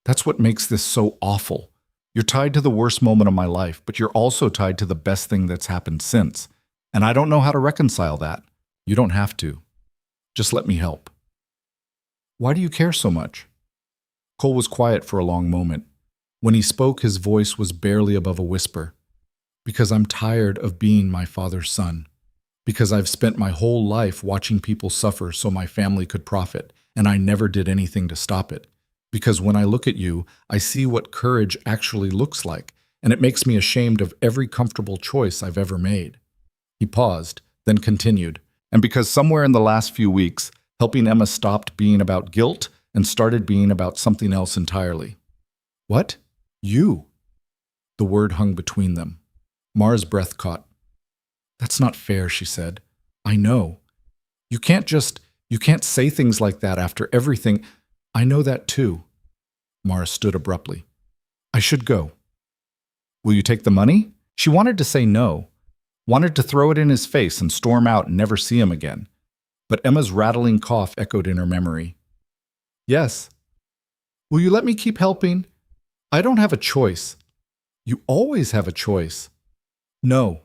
That's what makes this so awful. You're tied to the worst moment of my life, but you're also tied to the best thing that's happened since. And I don't know how to reconcile that. You don't have to. Just let me help. Why do you care so much? Cole was quiet for a long moment. When he spoke, his voice was barely above a whisper. Because I'm tired of being my father's son. Because I've spent my whole life watching people suffer so my family could profit, and I never did anything to stop it. Because when I look at you, I see what courage actually looks like, and it makes me ashamed of every comfortable choice I've ever made. He paused, then continued. And because somewhere in the last few weeks, helping Emma stopped being about guilt and started being about something else entirely. What? You? The word hung between them. Mara's breath caught. That's not fair, she said. I know. You can't say things like that after everything. I know that too. Mara stood abruptly. I should go. Will you take the money? She wanted to say no, wanted to throw it in his face and storm out and never see him again. But Emma's rattling cough echoed in her memory. Yes. Will you let me keep helping? I don't have a choice. You always have a choice. No.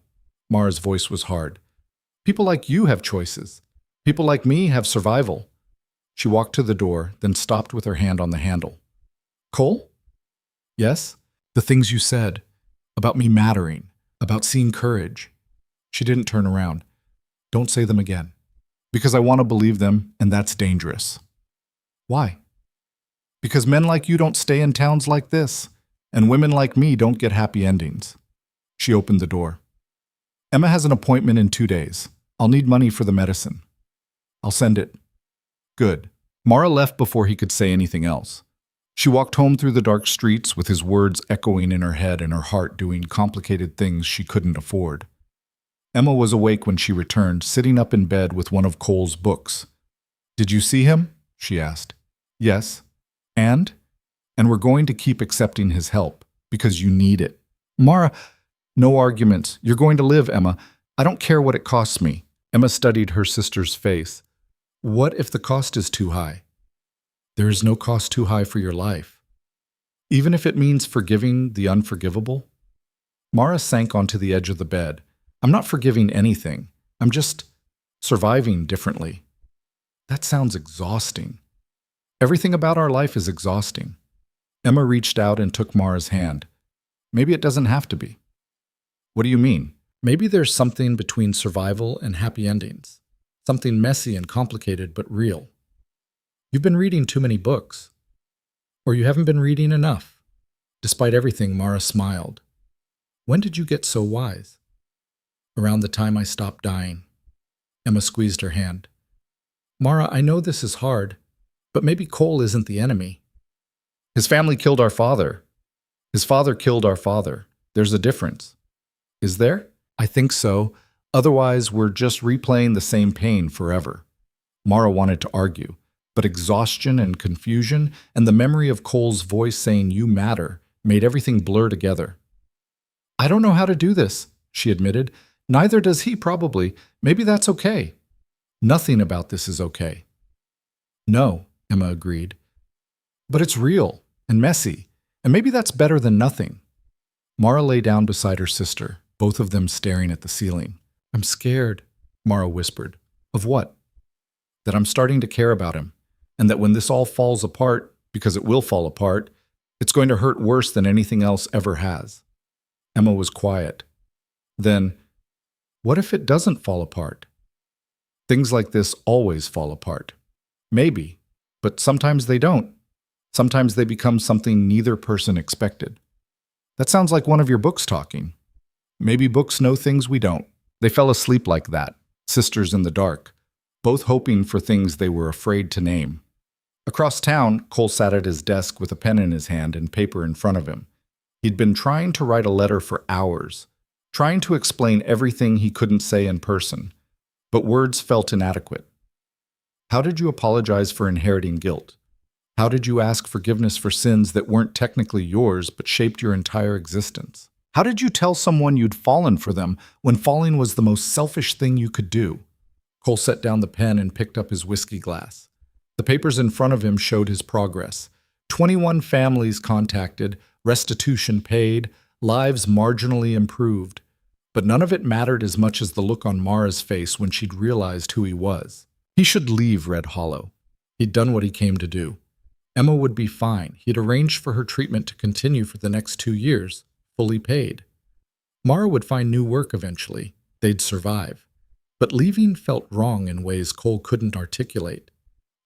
Mara's voice was hard. People like you have choices. People like me have survival. She walked to the door, then stopped with her hand on the handle. Cole? Yes? The things you said. About me mattering. About seeing courage. She didn't turn around. Don't say them again. Because I want to believe them, and that's dangerous. Why? Because men like you don't stay in towns like this, and women like me don't get happy endings. She opened the door. Emma has an appointment in 2 days. I'll need money for the medicine. I'll send it. Good. Mara left before he could say anything else. She walked home through the dark streets with his words echoing in her head and her heart doing complicated things she couldn't afford. Emma was awake when she returned, sitting up in bed with one of Cole's books. Did you see him? She asked. Yes. And? And we're going to keep accepting his help, because you need it. Mara, no arguments. You're going to live, Emma. I don't care what it costs me. Emma studied her sister's face. What if the cost is too high? There is no cost too high for your life. Even if it means forgiving the unforgivable? Mara sank onto the edge of the bed. I'm not forgiving anything. I'm just surviving differently. That sounds exhausting. Everything about our life is exhausting. Emma reached out and took Mara's hand. Maybe it doesn't have to be. What do you mean? Maybe there's something between survival and happy endings. Something messy and complicated but real. You've been reading too many books. Or you haven't been reading enough. Despite everything, Mara smiled. When did you get so wise? Around the time I stopped dying. Emma squeezed her hand. Mara, I know this is hard, but maybe Cole isn't the enemy. His family killed our father. His father killed our father. There's a difference. Is there? I think so. Otherwise, we're just replaying the same pain forever. Mara wanted to argue, but exhaustion and confusion and the memory of Cole's voice saying you matter made everything blur together. I don't know how to do this, she admitted. Neither does he, probably. Maybe that's okay. Nothing about this is okay. No, Emma agreed. But it's real and messy, and maybe that's better than nothing. Mara lay down beside her sister, both of them staring at the ceiling. I'm scared, Mara whispered. Of what? That I'm starting to care about him, and that when this all falls apart, because it will fall apart, it's going to hurt worse than anything else ever has. Emma was quiet. Then, what if it doesn't fall apart? Things like this always fall apart. Maybe, but sometimes they don't. Sometimes they become something neither person expected. That sounds like one of your books talking. Maybe books know things we don't. They fell asleep like that, sisters in the dark, both hoping for things they were afraid to name. Across town, Cole sat at his desk with a pen in his hand and paper in front of him. He'd been trying to write a letter for hours, trying to explain everything he couldn't say in person, but words felt inadequate. How did you apologize for inheriting guilt? How did you ask forgiveness for sins that weren't technically yours but shaped your entire existence? How did you tell someone you'd fallen for them when falling was the most selfish thing you could do? Cole set down the pen and picked up his whiskey glass. The papers in front of him showed his progress. 21 families contacted, restitution paid, lives marginally improved. But none of it mattered as much as the look on Mara's face when she'd realized who he was. He should leave Red Hollow. He'd done what he came to do. Emma would be fine. He'd arranged for her treatment to continue for the next 2 years, fully paid. Mara would find new work eventually. They'd survive. But leaving felt wrong in ways Cole couldn't articulate.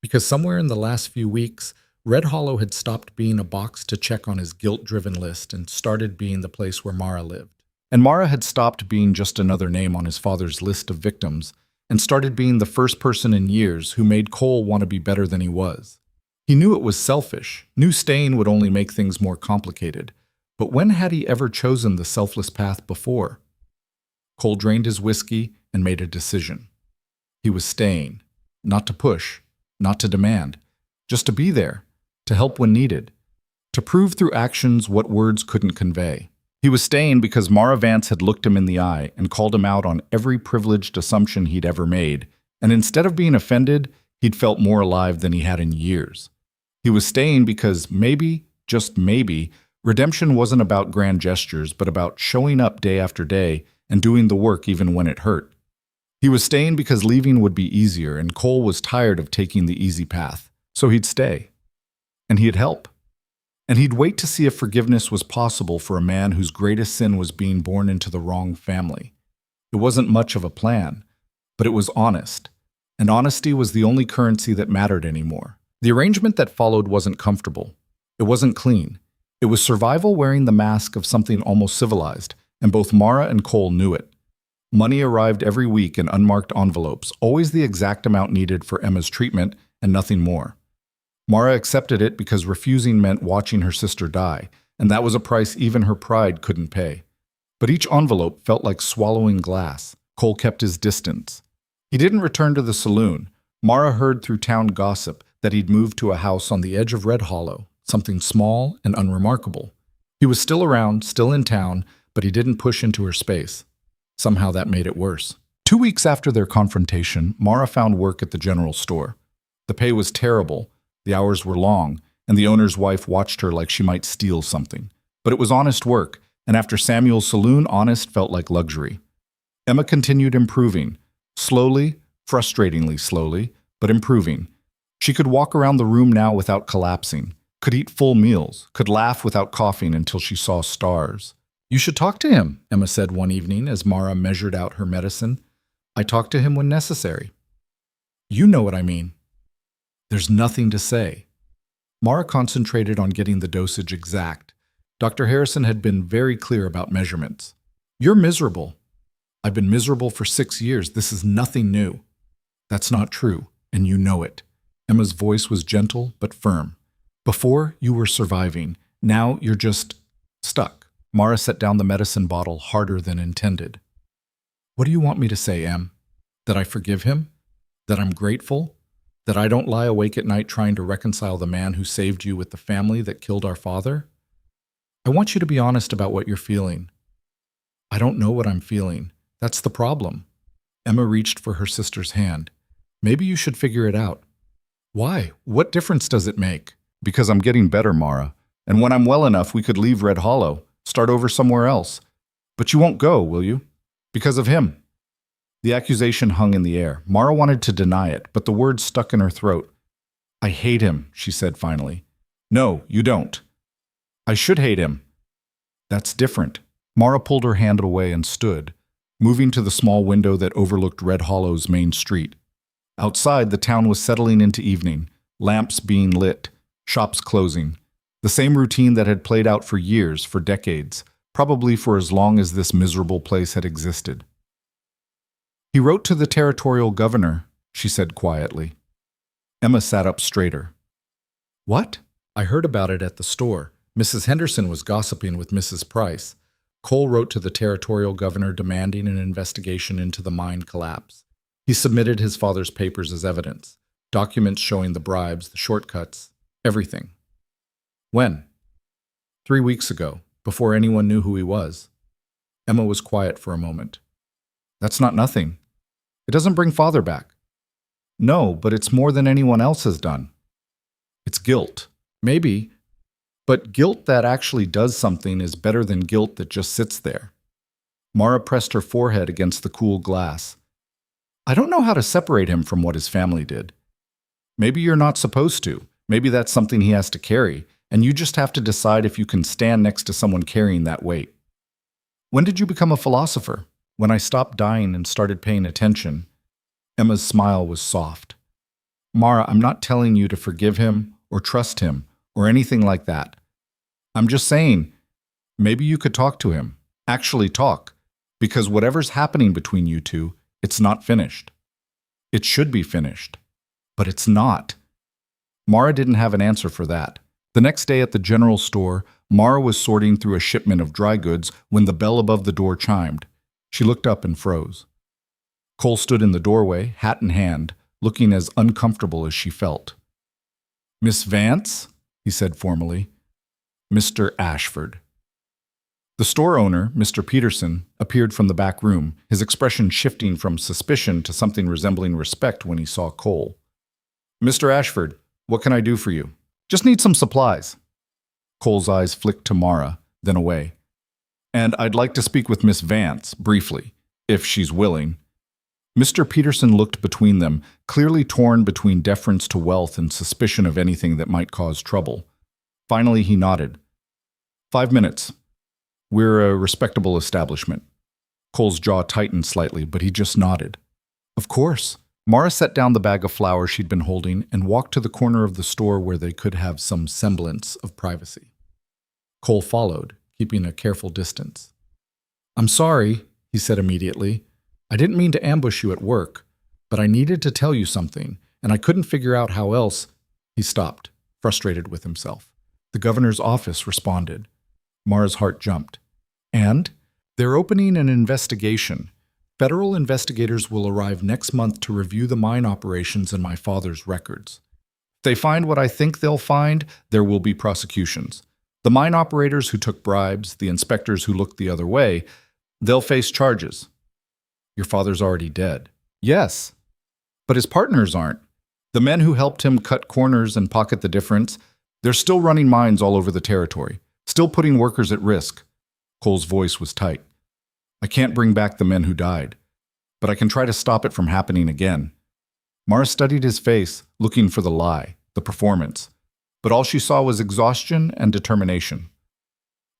Because somewhere in the last few weeks, Red Hollow had stopped being a box to check on his guilt-driven list and started being the place where Mara lived. And Mara had stopped being just another name on his father's list of victims and started being the first person in years who made Cole want to be better than he was. He knew it was selfish, knew staying would only make things more complicated, but when had he ever chosen the selfless path before? Cole drained his whiskey and made a decision. He was staying, not to push, not to demand, just to be there, to help when needed, to prove through actions what words couldn't convey. He was staying because Mara Vance had looked him in the eye and called him out on every privileged assumption he'd ever made, and instead of being offended, he'd felt more alive than he had in years. He was staying because maybe, just maybe, redemption wasn't about grand gestures, but about showing up day after day and doing the work even when it hurt. He was staying because leaving would be easier, and Cole was tired of taking the easy path, so he'd stay. And he'd help. And he'd wait to see if forgiveness was possible for a man whose greatest sin was being born into the wrong family. It wasn't much of a plan, but it was honest. And honesty was the only currency that mattered anymore. The arrangement that followed wasn't comfortable. It wasn't clean. It was survival wearing the mask of something almost civilized, and both Mara and Cole knew it. Money arrived every week in unmarked envelopes, always the exact amount needed for Emma's treatment and nothing more. Mara accepted it because refusing meant watching her sister die, and that was a price even her pride couldn't pay. But each envelope felt like swallowing glass. Cole kept his distance. He didn't return to the saloon. Mara heard through town gossip that he'd moved to a house on the edge of Red Hollow, something small and unremarkable. He was still around, still in town, but he didn't push into her space. Somehow that made it worse. 2 weeks after their confrontation, Mara found work at the general store. The pay was terrible, the hours were long, and the owner's wife watched her like she might steal something. But it was honest work, and after Samuel's saloon, honest felt like luxury. Emma continued improving, slowly, frustratingly slowly, but improving. She could walk around the room now without collapsing, could eat full meals, could laugh without coughing until she saw stars. You should talk to him, Emma said one evening as Mara measured out her medicine. I talk to him when necessary. You know what I mean. There's nothing to say. Mara concentrated on getting the dosage exact. Dr. Harrison had been very clear about measurements. You're miserable. I've been miserable for 6 years. This is nothing new. That's not true, and you know it. Emma's voice was gentle but firm. Before, you were surviving. Now you're just stuck. Mara set down the medicine bottle harder than intended. What do you want me to say, Em? That I forgive him? That I'm grateful? That I don't lie awake at night trying to reconcile the man who saved you with the family that killed our father? I want you to be honest about what you're feeling. I don't know what I'm feeling. That's the problem. Emma reached for her sister's hand. Maybe you should figure it out. Why? What difference does it make? Because I'm getting better, Mara. And when I'm well enough, we could leave Red Hollow, start over somewhere else. But you won't go, will you? Because of him. The accusation hung in the air. Mara wanted to deny it, but the words stuck in her throat. I hate him, she said finally. No, you don't. I should hate him. That's different. Mara pulled her hand away and stood, moving to the small window that overlooked Red Hollow's main street. Outside, the town was settling into evening, lamps being lit, shops closing. The same routine that had played out for years, for decades, probably for as long as this miserable place had existed. He wrote to the territorial governor, she said quietly. Emma sat up straighter. What? I heard about it at the store. Mrs. Henderson was gossiping with Mrs. Price. Cole wrote to the territorial governor demanding an investigation into the mine collapse. He submitted his father's papers as evidence, documents showing the bribes, the shortcuts, everything. When? 3 weeks ago, before anyone knew who he was. Emma was quiet for a moment. That's not nothing. It doesn't bring father back. No, but it's more than anyone else has done. It's guilt. Maybe. But guilt that actually does something is better than guilt that just sits there. Mara pressed her forehead against the cool glass. I don't know how to separate him from what his family did. Maybe you're not supposed to. Maybe that's something he has to carry, and you just have to decide if you can stand next to someone carrying that weight. When did you become a philosopher? When I stopped dying and started paying attention. Emma's smile was soft. Mara, I'm not telling you to forgive him or trust him or anything like that. I'm just saying, maybe you could talk to him. Actually talk. Because whatever's happening between you two, it's not finished. It should be finished. But it's not. Mara didn't have an answer for that. The next day at the general store, Mara was sorting through a shipment of dry goods when the bell above the door chimed. She looked up and froze. Cole stood in the doorway, hat in hand, looking as uncomfortable as she felt. Miss Vance? He said formally. Mr. Ashford. The store owner, Mr. Peterson, appeared from the back room, his expression shifting from suspicion to something resembling respect when he saw Cole. Mr. Ashford, what can I do for you? Just need some supplies. Cole's eyes flicked to Mara, then away. And I'd like to speak with Miss Vance, briefly, if she's willing. Mr. Peterson looked between them, clearly torn between deference to wealth and suspicion of anything that might cause trouble. Finally, he nodded. 5 minutes. We're a respectable establishment. Cole's jaw tightened slightly, but he just nodded. Of course. Mara set down the bag of flour she'd been holding and walked to the corner of the store where they could have some semblance of privacy. Cole followed, keeping a careful distance. I'm sorry, he said immediately. I didn't mean to ambush you at work, but I needed to tell you something, and I couldn't figure out how else. He stopped, frustrated with himself. The governor's office responded. Mara's heart jumped. And? They're opening an investigation. Federal investigators will arrive next month to review the mine operations in my father's records. If they find what I think they'll find, there will be prosecutions. The mine operators who took bribes, the inspectors who looked the other way, they'll face charges. Your father's already dead. Yes. But his partners aren't. The men who helped him cut corners and pocket the difference, they're still running mines all over the territory, still putting workers at risk. Cole's voice was tight. I can't bring back the men who died, but I can try to stop it from happening again. Mara studied his face, looking for the lie, the performance, but all she saw was exhaustion and determination.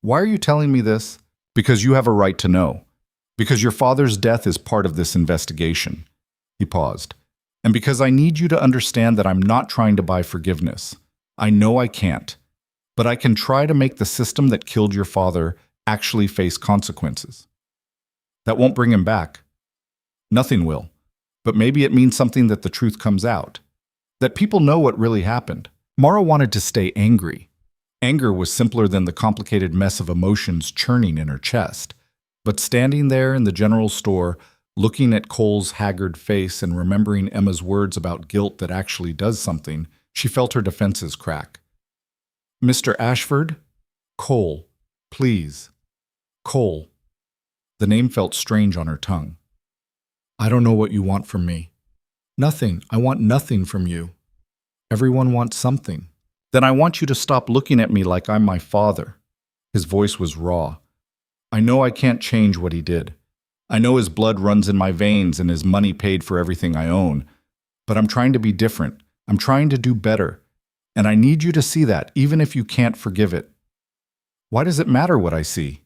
Why are you telling me this? Because you have a right to know. Because your father's death is part of this investigation. He paused. And because I need you to understand that I'm not trying to buy forgiveness. I know I can't. But I can try to make the system that killed your father actually face consequences. That won't bring him back. Nothing will. But maybe it means something that the truth comes out. That people know what really happened. Mara wanted to stay angry. Anger was simpler than the complicated mess of emotions churning in her chest. But standing there in the general store, looking at Cole's haggard face and remembering Emma's words about guilt that actually does something, she felt her defenses crack. Mr. Ashford? Cole. Please. Cole. The name felt strange on her tongue. I don't know what you want from me. Nothing. I want nothing from you. Everyone wants something. Then I want you to stop looking at me like I'm my father. His voice was raw. I know I can't change what he did. I know his blood runs in my veins and his money paid for everything I own. But I'm trying to be different. I'm trying to do better. And I need you to see that, even if you can't forgive it. Why does it matter what I see?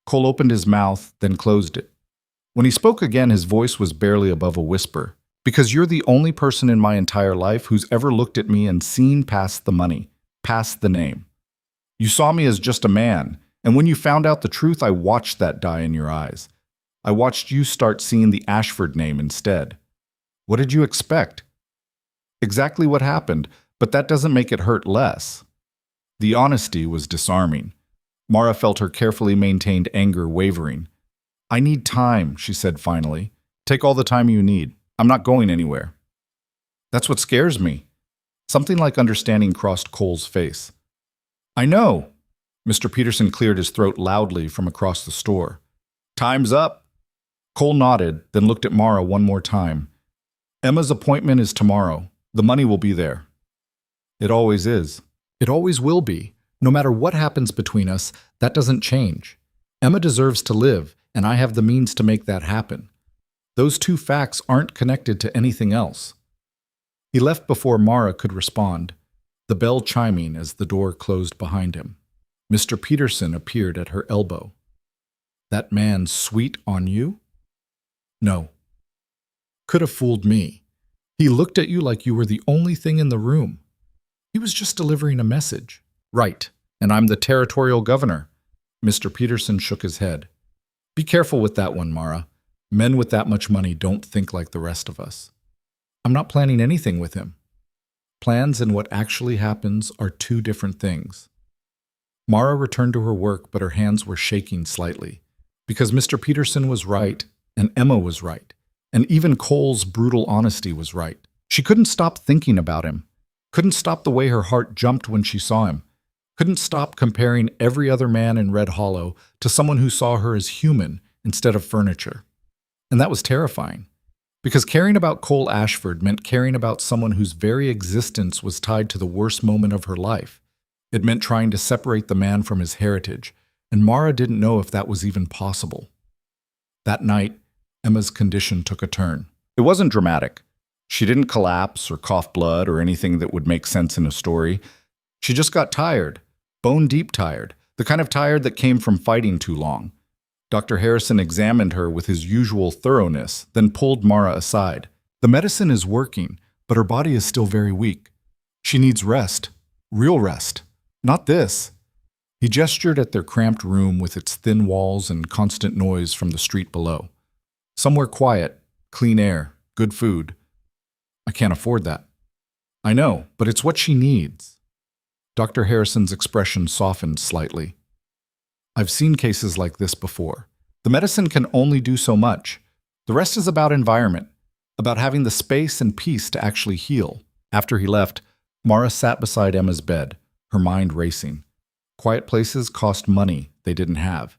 Cole opened his mouth, then closed it. When he spoke again, his voice was barely above a whisper. Because you're the only person in my entire life who's ever looked at me and seen past the money, past the name. You saw me as just a man, and when you found out the truth, I watched that die in your eyes. I watched you start seeing the Ashford name instead. What did you expect? Exactly what happened, but that doesn't make it hurt less. The honesty was disarming. Mara felt her carefully maintained anger wavering. I need time, she said finally. Take all the time you need. I'm not going anywhere. That's what scares me. Something like understanding crossed Cole's face. I know. Mr. Peterson cleared his throat loudly from across the store. Time's up. Cole nodded, then looked at Mara one more time. Emma's appointment is tomorrow. The money will be there. It always is. It always will be. No matter what happens between us, that doesn't change. Emma deserves to live, and I have the means to make that happen. Those two facts aren't connected to anything else. He left before Mara could respond, the bell chiming as the door closed behind him. Mr. Peterson appeared at her elbow. That man sweet on you? No. Could have fooled me. He looked at you like you were the only thing in the room. He was just delivering a message. Right, and I'm the territorial governor. Mr. Peterson shook his head. Be careful with that one, Mara. Men with that much money don't think like the rest of us. I'm not planning anything with him. Plans and what actually happens are two different things. Mara returned to her work, but her hands were shaking slightly. Because Mr. Peterson was right, and Emma was right, and even Cole's brutal honesty was right. She couldn't stop thinking about him, couldn't stop the way her heart jumped when she saw him, couldn't stop comparing every other man in Red Hollow to someone who saw her as human instead of furniture. And that was terrifying, because caring about Cole Ashford meant caring about someone whose very existence was tied to the worst moment of her life. It meant trying to separate the man from his heritage, and Mara didn't know if that was even possible. That night, Emma's condition took a turn. It wasn't dramatic. She didn't collapse or cough blood or anything that would make sense in a story. She just got tired, bone-deep tired, the kind of tired that came from fighting too long. Dr. Harrison examined her with his usual thoroughness, then pulled Mara aside. The medicine is working, but her body is still very weak. She needs rest. Real rest. Not this. He gestured at their cramped room with its thin walls and constant noise from the street below. Somewhere quiet, clean air, good food. I can't afford that. I know, but it's what she needs. Dr. Harrison's expression softened slightly. I've seen cases like this before. The medicine can only do so much. The rest is about environment, about having the space and peace to actually heal. After he left, Mara sat beside Emma's bed, her mind racing. Quiet places cost money they didn't have.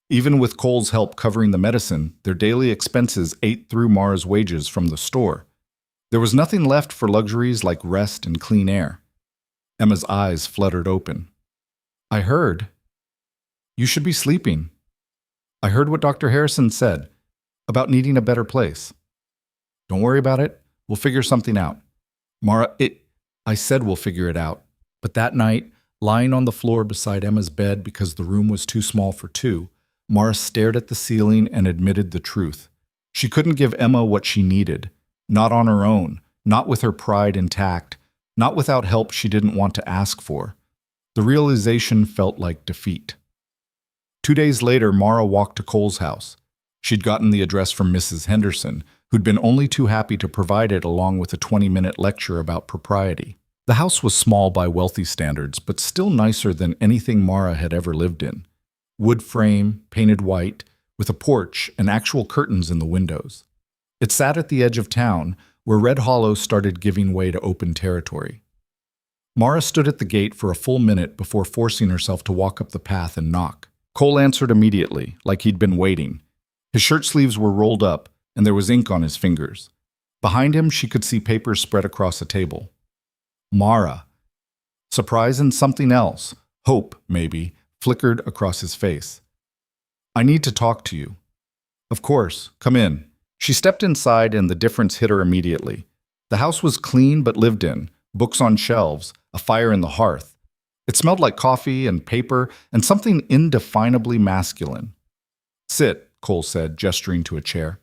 Even with Cole's help covering the medicine, their daily expenses ate through Mara's wages from the store. There was nothing left for luxuries like rest and clean air. Emma's eyes fluttered open. I heard. You should be sleeping. I heard what Dr. Harrison said about needing a better place. Don't worry about it. We'll figure something out. Mara, I said we'll figure it out. But that night, lying on the floor beside Emma's bed because the room was too small for two, Mara stared at the ceiling and admitted the truth. She couldn't give Emma what she needed. Not on her own, not with her pride intact, not without help she didn't want to ask for. The realization felt like defeat. 2 days later, Mara walked to Cole's house. She'd gotten the address from Mrs. Henderson, who'd been only too happy to provide it along with a 20-minute lecture about propriety. The house was small by wealthy standards, but still nicer than anything Mara had ever lived in. Wood frame, painted white, with a porch and actual curtains in the windows. It sat at the edge of town, where Red Hollow started giving way to open territory. Mara stood at the gate for a full minute before forcing herself to walk up the path and knock. Cole answered immediately, like he'd been waiting. His shirt sleeves were rolled up, and there was ink on his fingers. Behind him, she could see papers spread across a table. Mara. Surprise and something else, hope, maybe, flickered across his face. I need to talk to you. Of course, come in. She stepped inside and the difference hit her immediately. The house was clean but lived in, books on shelves, a fire in the hearth. It smelled like coffee and paper and something indefinably masculine. Sit, Cole said, gesturing to a chair.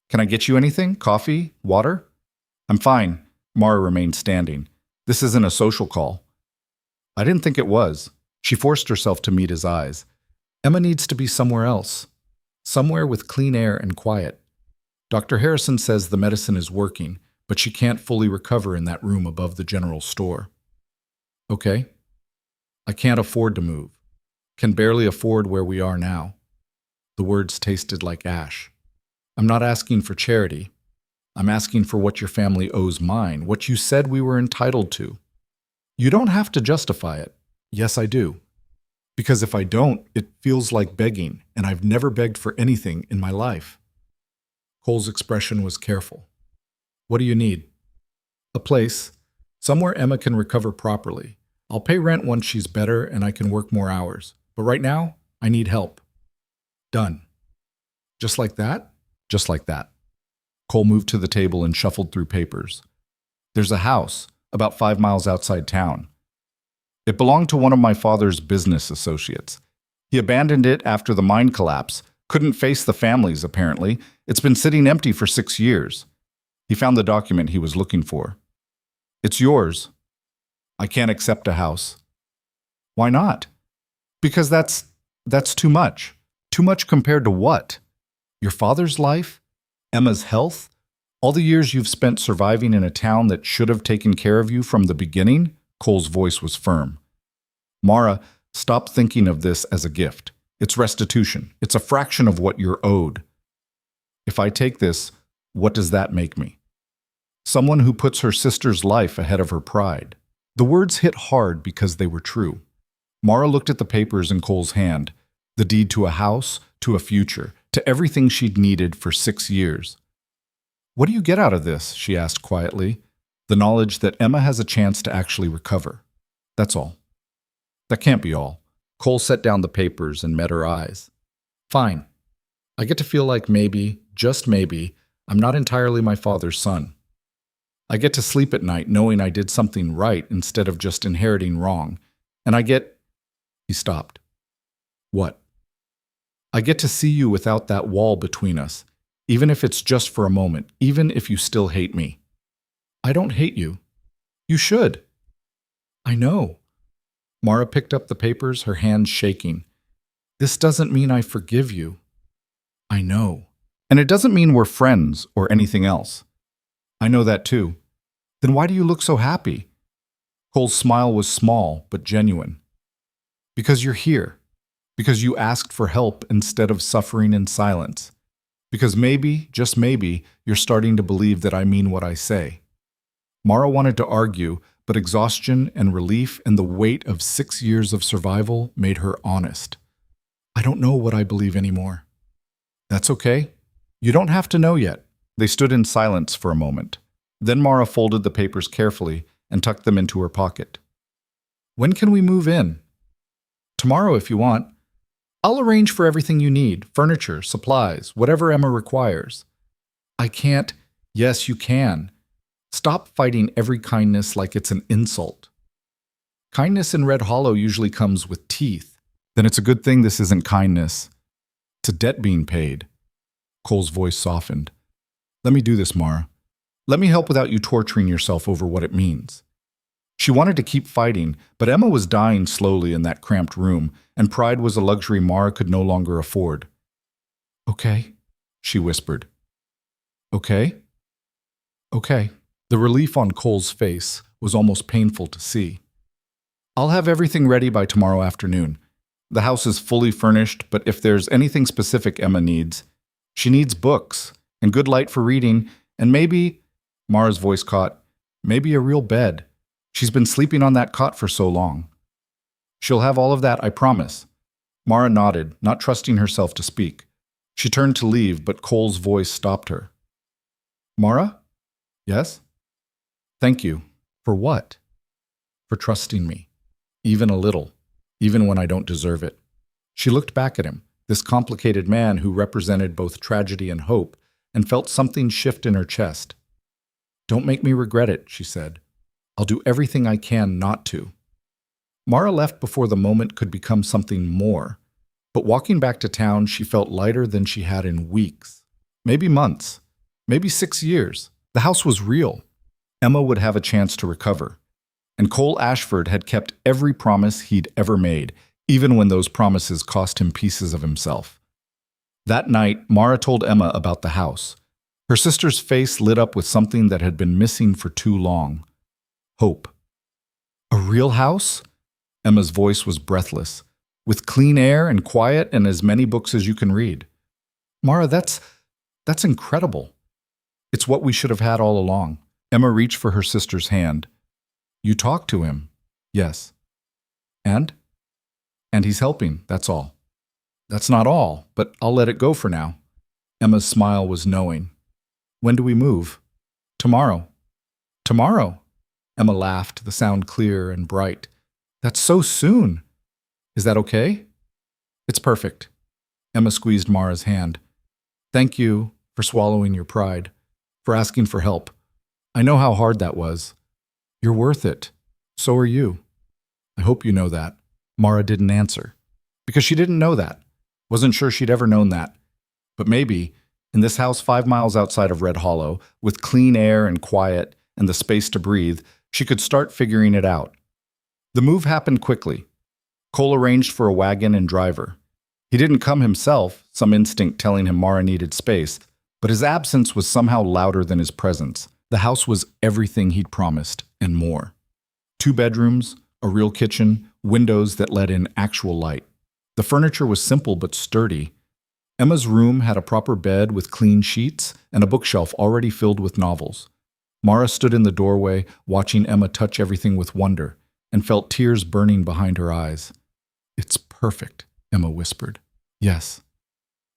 Can I get you anything? Coffee? Water? I'm fine. Mara remained standing. This isn't a social call. I didn't think it was. She forced herself to meet his eyes. Emma needs to be somewhere else. Somewhere with clean air and quiet. Dr. Harrison says the medicine is working, but she can't fully recover in that room above the general store. Okay. I can't afford to move. Can barely afford where we are now. The words tasted like ash. I'm not asking for charity. I'm asking for what your family owes mine, what you said we were entitled to. You don't have to justify it. Yes, I do. Because if I don't, it feels like begging, and I've never begged for anything in my life. Cole's expression was careful. What do you need? A place. Somewhere Emma can recover properly. I'll pay rent once she's better and I can work more hours. But right now, I need help. Done. Just like that? Just like that. Cole moved to the table and shuffled through papers. There's a house, about 5 miles outside town. It belonged to one of my father's business associates. He abandoned it after the mine collapse. Couldn't face the families, apparently. It's been sitting empty for 6 years. He found the document he was looking for. It's yours. I can't accept a house. Why not? Because that's too much. Too much compared to what? Your father's life? Emma's health? All the years you've spent surviving in a town that should have taken care of you from the beginning? Cole's voice was firm. Mara, stop thinking of this as a gift. It's restitution. It's a fraction of what you're owed. If I take this, what does that make me? Someone who puts her sister's life ahead of her pride. The words hit hard because they were true. Mara looked at the papers in Cole's hand, the deed to a house, to a future, to everything she'd needed for 6 years. What do you get out of this? She asked quietly. The knowledge that Emma has a chance to actually recover. That's all. That can't be all. Cole set down the papers and met her eyes. Fine. I get to feel like maybe, just maybe, I'm not entirely my father's son. I get to sleep at night knowing I did something right instead of just inheriting wrong. And I get... He stopped. What? I get to see you without that wall between us, even if it's just for a moment, even if you still hate me. I don't hate you. You should. I know. Mara picked up the papers, her hands shaking. This doesn't mean I forgive you. I know. And it doesn't mean we're friends or anything else. I know that too. Then why do you look so happy? Cole's smile was small but genuine. Because you're here. Because you asked for help instead of suffering in silence. Because maybe, just maybe, you're starting to believe that I mean what I say. Mara wanted to argue, but exhaustion and relief and the weight of 6 years of survival made her honest. I don't know what I believe anymore. That's okay. You don't have to know yet. They stood in silence for a moment. Then Mara folded the papers carefully and tucked them into her pocket. When can we move in? Tomorrow if you want. I'll arrange for everything you need, furniture, supplies, whatever Emma requires. I can't. Yes, you can. Stop fighting every kindness like it's an insult. Kindness in Red Hollow usually comes with teeth. Then it's a good thing this isn't kindness. It's a debt being paid. Cole's voice softened. Let me do this, Mara. Let me help without you torturing yourself over what it means. She wanted to keep fighting, but Emma was dying slowly in that cramped room, and pride was a luxury Mara could no longer afford. Okay, she whispered. Okay? Okay. The relief on Cole's face was almost painful to see. I'll have everything ready by tomorrow afternoon. The house is fully furnished, but if there's anything specific Emma needs, she needs books, and good light for reading, and maybe, Mara's voice caught, maybe a real bed. She's been sleeping on that cot for so long. She'll have all of that, I promise. Mara nodded, not trusting herself to speak. She turned to leave, but Cole's voice stopped her. Mara? Yes? Thank you. For what? For trusting me. Even a little. Even when I don't deserve it. She looked back at him, this complicated man who represented both tragedy and hope, and felt something shift in her chest. Don't make me regret it, she said. I'll do everything I can not to. Mara left before the moment could become something more. But walking back to town, she felt lighter than she had in weeks. Maybe months. Maybe 6 years. The house was real. Emma would have a chance to recover. And Cole Ashford had kept every promise he'd ever made, even when those promises cost him pieces of himself. That night, Mara told Emma about the house. Her sister's face lit up with something that had been missing for too long. Hope. A real house? Emma's voice was breathless. With clean air and quiet and as many books as you can read. Mara, that's incredible. It's what we should have had all along. Emma reached for her sister's hand. You talked to him? Yes. And? And he's helping, that's all. That's not all, but I'll let it go for now. Emma's smile was knowing. When do we move? Tomorrow. Tomorrow? Emma laughed, the sound clear and bright. That's so soon. Is that okay? It's perfect. Emma squeezed Mara's hand. Thank you for swallowing your pride, for asking for help. I know how hard that was. You're worth it. So are you. I hope you know that. Mara didn't answer. Because she didn't know that. Wasn't sure she'd ever known that. But maybe, in this house 5 miles outside of Red Hollow, with clean air and quiet and the space to breathe, she could start figuring it out. The move happened quickly. Cole arranged for a wagon and driver. He didn't come himself, some instinct telling him Mara needed space, but his absence was somehow louder than his presence. The house was everything he'd promised, and more. 2 bedrooms, a real kitchen, windows that let in actual light. The furniture was simple but sturdy. Emma's room had a proper bed with clean sheets and a bookshelf already filled with novels. Mara stood in the doorway, watching Emma touch everything with wonder, and felt tears burning behind her eyes. It's perfect, Emma whispered. Yes.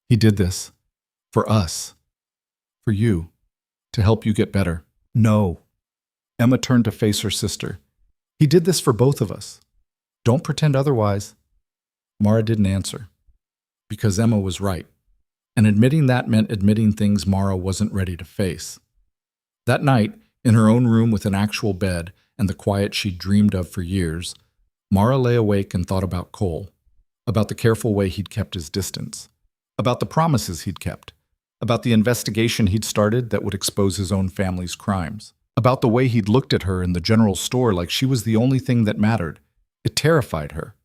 He did this. For us. For you. To help you get better. No. Emma turned to face her sister. He did this for both of us. Don't pretend otherwise. Mara didn't answer. Because Emma was right. And admitting that meant admitting things Mara wasn't ready to face. That night, in her own room with an actual bed and the quiet she'd dreamed of for years, Mara lay awake and thought about Cole, about the careful way he'd kept his distance, about the promises he'd kept, about the investigation he'd started that would expose his own family's crimes, about the way he'd looked at her in the general store like she was the only thing that mattered. It terrified her,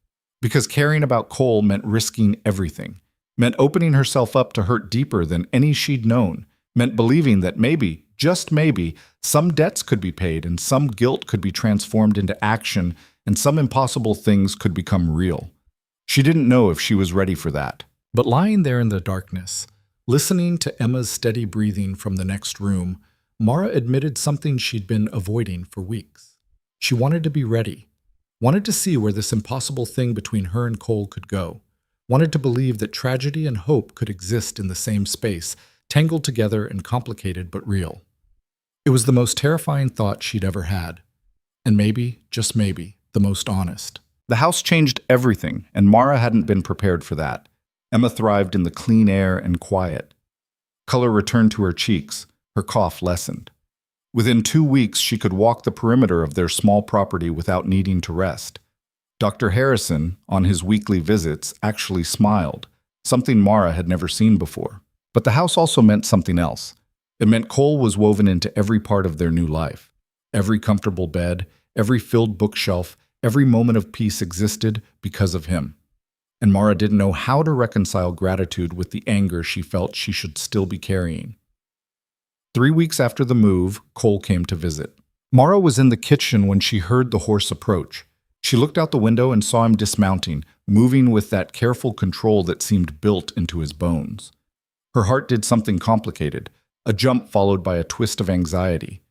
because caring about Cole meant risking everything, meant opening herself up to hurt deeper than any she'd known, meant believing that maybe, just maybe, some debts could be paid and some guilt could be transformed into action and some impossible things could become real. She didn't know if she was ready for that. But lying there in the darkness, listening to Emma's steady breathing from the next room, Mara admitted something she'd been avoiding for weeks. She wanted to be ready, wanted to see where this impossible thing between her and Cole could go, wanted to believe that tragedy and hope could exist in the same space, tangled together and complicated but real. It was the most terrifying thought she'd ever had, and maybe, just maybe, the most honest. The house changed everything, and Mara hadn't been prepared for that. Emma thrived in the clean air and quiet. Color returned to her cheeks, her cough lessened. Within 2 weeks, she could walk the perimeter of their small property without needing to rest. Dr. Harrison, on his weekly visits, actually smiled, something Mara had never seen before. But the house also meant something else. It meant Cole was woven into every part of their new life. Every comfortable bed, every filled bookshelf, every moment of peace existed because of him. And Mara didn't know how to reconcile gratitude with the anger she felt she should still be carrying. 3 weeks after the move, Cole came to visit. Mara was in the kitchen when she heard the horse approach. She looked out the window and saw him dismounting, moving with that careful control that seemed built into his bones. Her heart did something complicated, a jump followed by a twist of anxiety.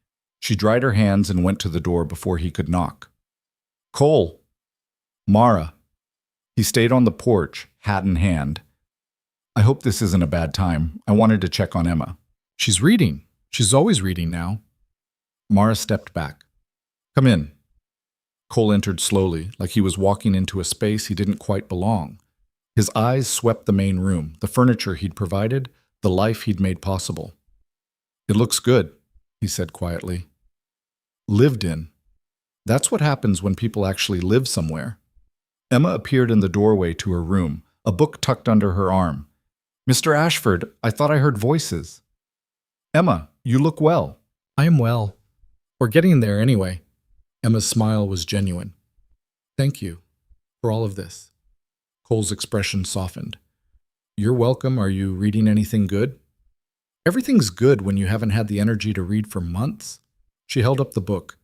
She dried her hands and went to the door before he could knock. Cole. Mara. He stayed on the porch, hat in hand. I hope this isn't a bad time. I wanted to check on Emma. She's reading. She's always reading now. Mara stepped back. Come in. Cole entered slowly, like he was walking into a space he didn't quite belong. His eyes swept the main room, the furniture he'd provided, the life he'd made possible. It looks good, he said quietly. Lived in. That's what happens when people actually live somewhere. Emma appeared in the doorway to her room, a book tucked under her arm. Mr. Ashford, I thought I heard voices. Emma, you look well. I am well. We're getting there anyway. Emma's smile was genuine. Thank you for all of this. Cole's expression softened. You're welcome. Are you reading anything good? Everything's good when you haven't had the energy to read for months. She held up the book.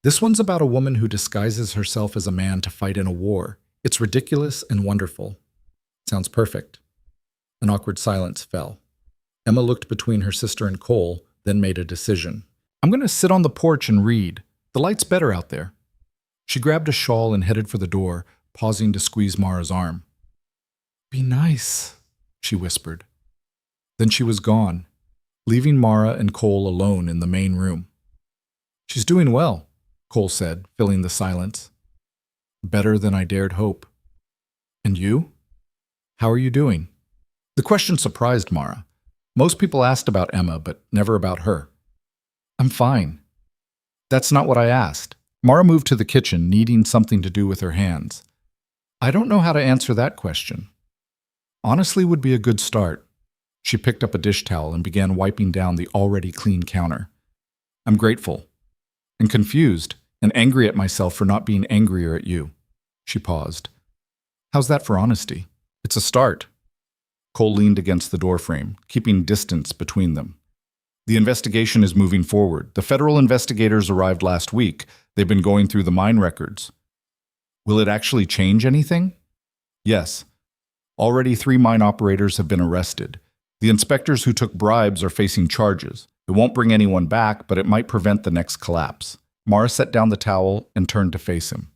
This one's about a woman who disguises herself as a man to fight in a war. It's ridiculous and wonderful. Sounds perfect. An awkward silence fell. Emma looked between her sister and Cole, then made a decision. I'm going to sit on the porch and read. The light's better out there. She grabbed a shawl and headed for the door, pausing to squeeze Mara's arm. Be nice, she whispered. Then she was gone, leaving Mara and Cole alone in the main room. She's doing well, Cole said, filling the silence. Better than I dared hope. And you? How are you doing? The question surprised Mara. Most people asked about Emma, but never about her. I'm fine. That's not what I asked. Mara moved to the kitchen, needing something to do with her hands. I don't know how to answer that question. Honestly would be a good start. She picked up a dish towel and began wiping down the already clean counter. I'm grateful and confused and angry at myself for not being angrier at you. She paused. How's that for honesty? It's a start. Cole leaned against the doorframe, keeping distance between them. The investigation is moving forward. The federal investigators arrived last week. They've been going through the mine records. Will it actually change anything? Yes. Already 3 mine operators have been arrested. The inspectors who took bribes are facing charges. It won't bring anyone back, but it might prevent the next collapse. Mara set down the towel and turned to face him.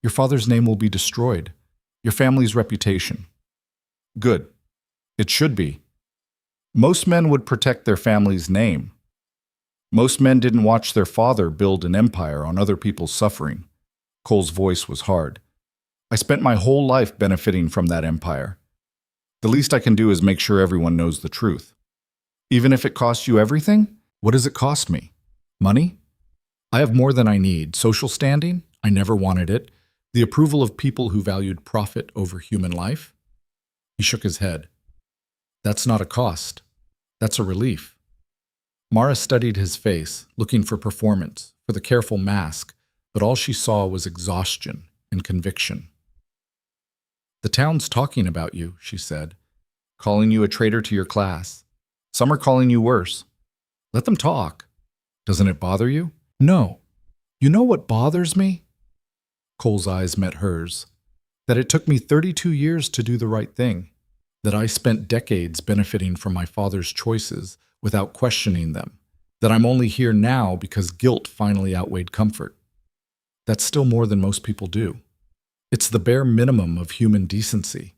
Your father's name will be destroyed. Your family's reputation. Good. It should be. Most men would protect their family's name. Most men didn't watch their father build an empire on other people's suffering. Cole's voice was hard. I spent my whole life benefiting from that empire. The least I can do is make sure everyone knows the truth. Even if it costs you everything? What does it cost me? Money? I have more than I need. Social standing? I never wanted it. The approval of people who valued profit over human life? He shook his head. That's not a cost. That's a relief. Mara studied his face, looking for performance, for the careful mask, but all she saw was exhaustion and conviction. The town's talking about you, she said, calling you a traitor to your class. Some are calling you worse. Let them talk. Doesn't it bother you? No. You know what bothers me? Cole's eyes met hers. That it took me 32 years to do the right thing. That I spent decades benefiting from my father's choices without questioning them. That I'm only here now because guilt finally outweighed comfort. That's still more than most people do. It's the bare minimum of human decency.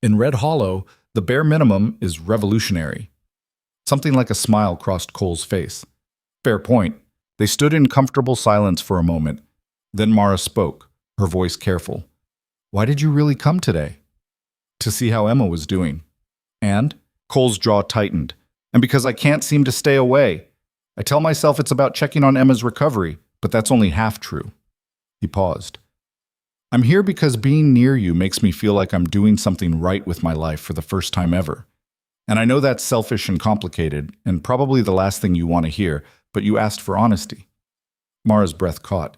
In Red Hollow, the bare minimum is revolutionary. Something like a smile crossed Cole's face. Fair point. They stood in comfortable silence for a moment. Then Mara spoke, her voice careful. Why did you really come today? To see how Emma was doing. And? Cole's jaw tightened. And because I can't seem to stay away. I tell myself it's about checking on Emma's recovery, but that's only half true. He paused. I'm here because being near you makes me feel like I'm doing something right with my life for the first time ever. And I know that's selfish and complicated, and probably the last thing you want to hear, but you asked for honesty. Mara's breath caught.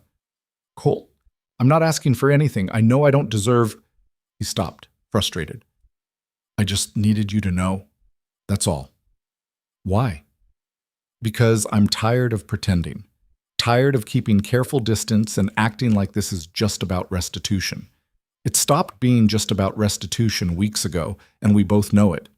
Cole, I'm not asking for anything. I know I don't deserve... He stopped, frustrated. I just needed you to know. That's all. Why? Because I'm tired of pretending. Tired of keeping careful distance and acting like this is just about restitution. It stopped being just about restitution weeks ago, and we both know it.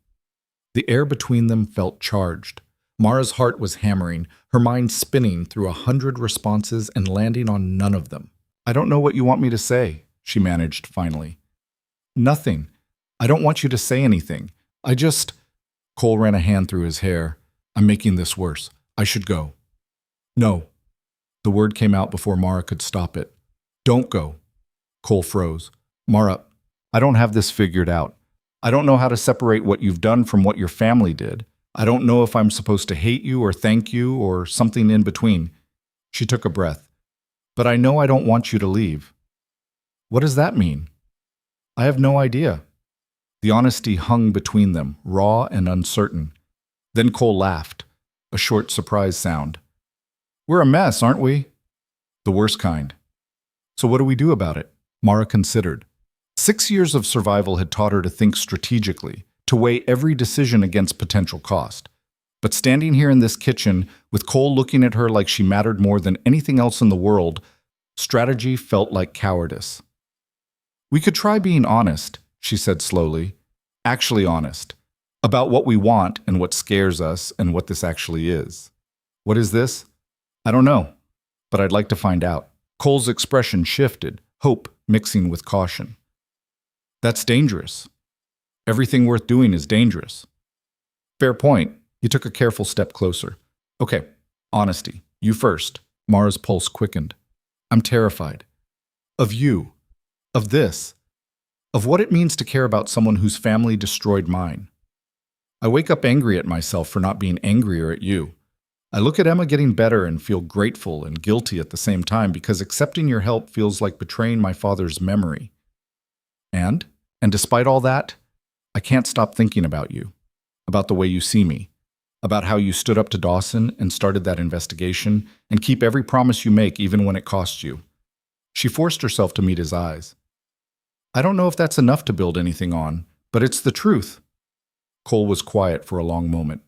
The air between them felt charged. Mara's heart was hammering, her mind spinning through 100 responses and landing on none of them. I don't know what you want me to say, she managed finally. Nothing. I don't want you to say anything. I just... Cole ran a hand through his hair. I'm making this worse. I should go. No, The word came out before Mara could stop it. Don't go. Cole froze. Mara, I don't have this figured out. I don't know how to separate what you've done from what your family did. I don't know if I'm supposed to hate you or thank you or something in between. She took a breath. But I know I don't want you to leave. What does that mean? I have no idea. The honesty hung between them, raw and uncertain. Then Cole laughed, a short surprise sound. We're a mess, aren't we? The worst kind. So what do we do about it? Mara considered. 6 years of survival had taught her to think strategically, to weigh every decision against potential cost. But standing here in this kitchen, with Cole looking at her like she mattered more than anything else in the world, strategy felt like cowardice. We could try being honest, she said slowly. Actually honest. About what we want and what scares us and what this actually is. What is this? I don't know, but I'd like to find out. Cole's expression shifted, hope mixing with caution. That's dangerous. Everything worth doing is dangerous. Fair point. He took a careful step closer. Okay, honesty. You first. Mara's pulse quickened. I'm terrified. Of you. Of this. Of what it means to care about someone whose family destroyed mine. I wake up angry at myself for not being angrier at you. I look at Emma getting better and feel grateful and guilty at the same time because accepting your help feels like betraying my father's memory. And despite all that, I can't stop thinking about you, about the way you see me, about how you stood up to Dawson and started that investigation and keep every promise you make even when it costs you. She forced herself to meet his eyes. I don't know if that's enough to build anything on, but it's the truth. Cole was quiet for a long moment.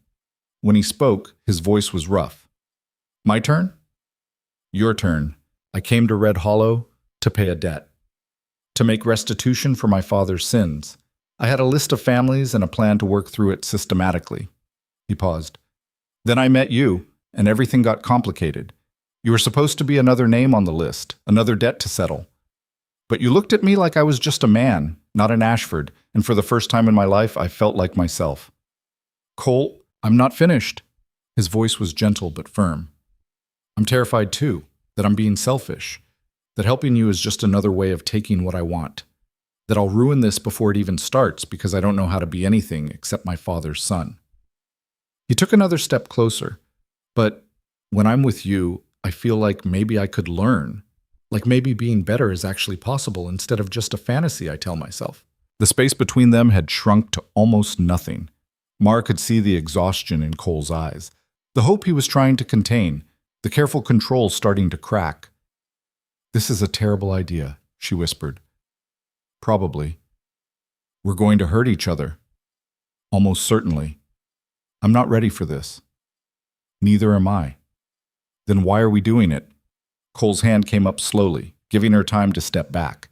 When he spoke, his voice was rough. My turn? Your turn. I came to Red Hollow to pay a debt. To make restitution for my father's sins. I had a list of families and a plan to work through it systematically. He paused. Then I met you, and everything got complicated. You were supposed to be another name on the list, another debt to settle. But you looked at me like I was just a man, not an Ashford, and for the first time in my life, I felt like myself. Cole, I'm not finished. His voice was gentle but firm. I'm terrified too, that I'm being selfish, that helping you is just another way of taking what I want, that I'll ruin this before it even starts because I don't know how to be anything except my father's son. He took another step closer, but when I'm with you, I feel like maybe I could learn, like maybe being better is actually possible instead of just a fantasy, I tell myself. The space between them had shrunk to almost nothing. Mara could see the exhaustion in Cole's eyes, the hope he was trying to contain, the careful control starting to crack. This is a terrible idea, she whispered. Probably. We're going to hurt each other. Almost certainly. I'm not ready for this. Neither am I. Then why are we doing it? Cole's hand came up slowly, giving her time to step back.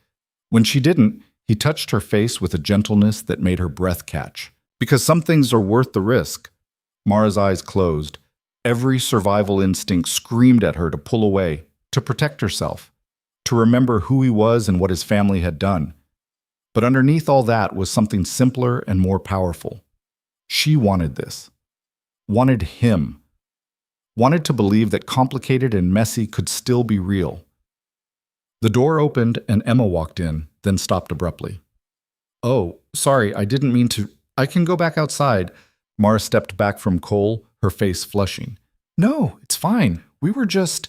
When she didn't, he touched her face with a gentleness that made her breath catch. Because some things are worth the risk. Mara's eyes closed. Every survival instinct screamed at her to pull away, to protect herself, to remember who he was and what his family had done. But underneath all that was something simpler and more powerful. She wanted this. Wanted him. Wanted to believe that complicated and messy could still be real. The door opened and Emma walked in, then stopped abruptly. Oh, sorry, I didn't mean to. I can go back outside. Mara stepped back from Cole, her face flushing. No, it's fine. We were just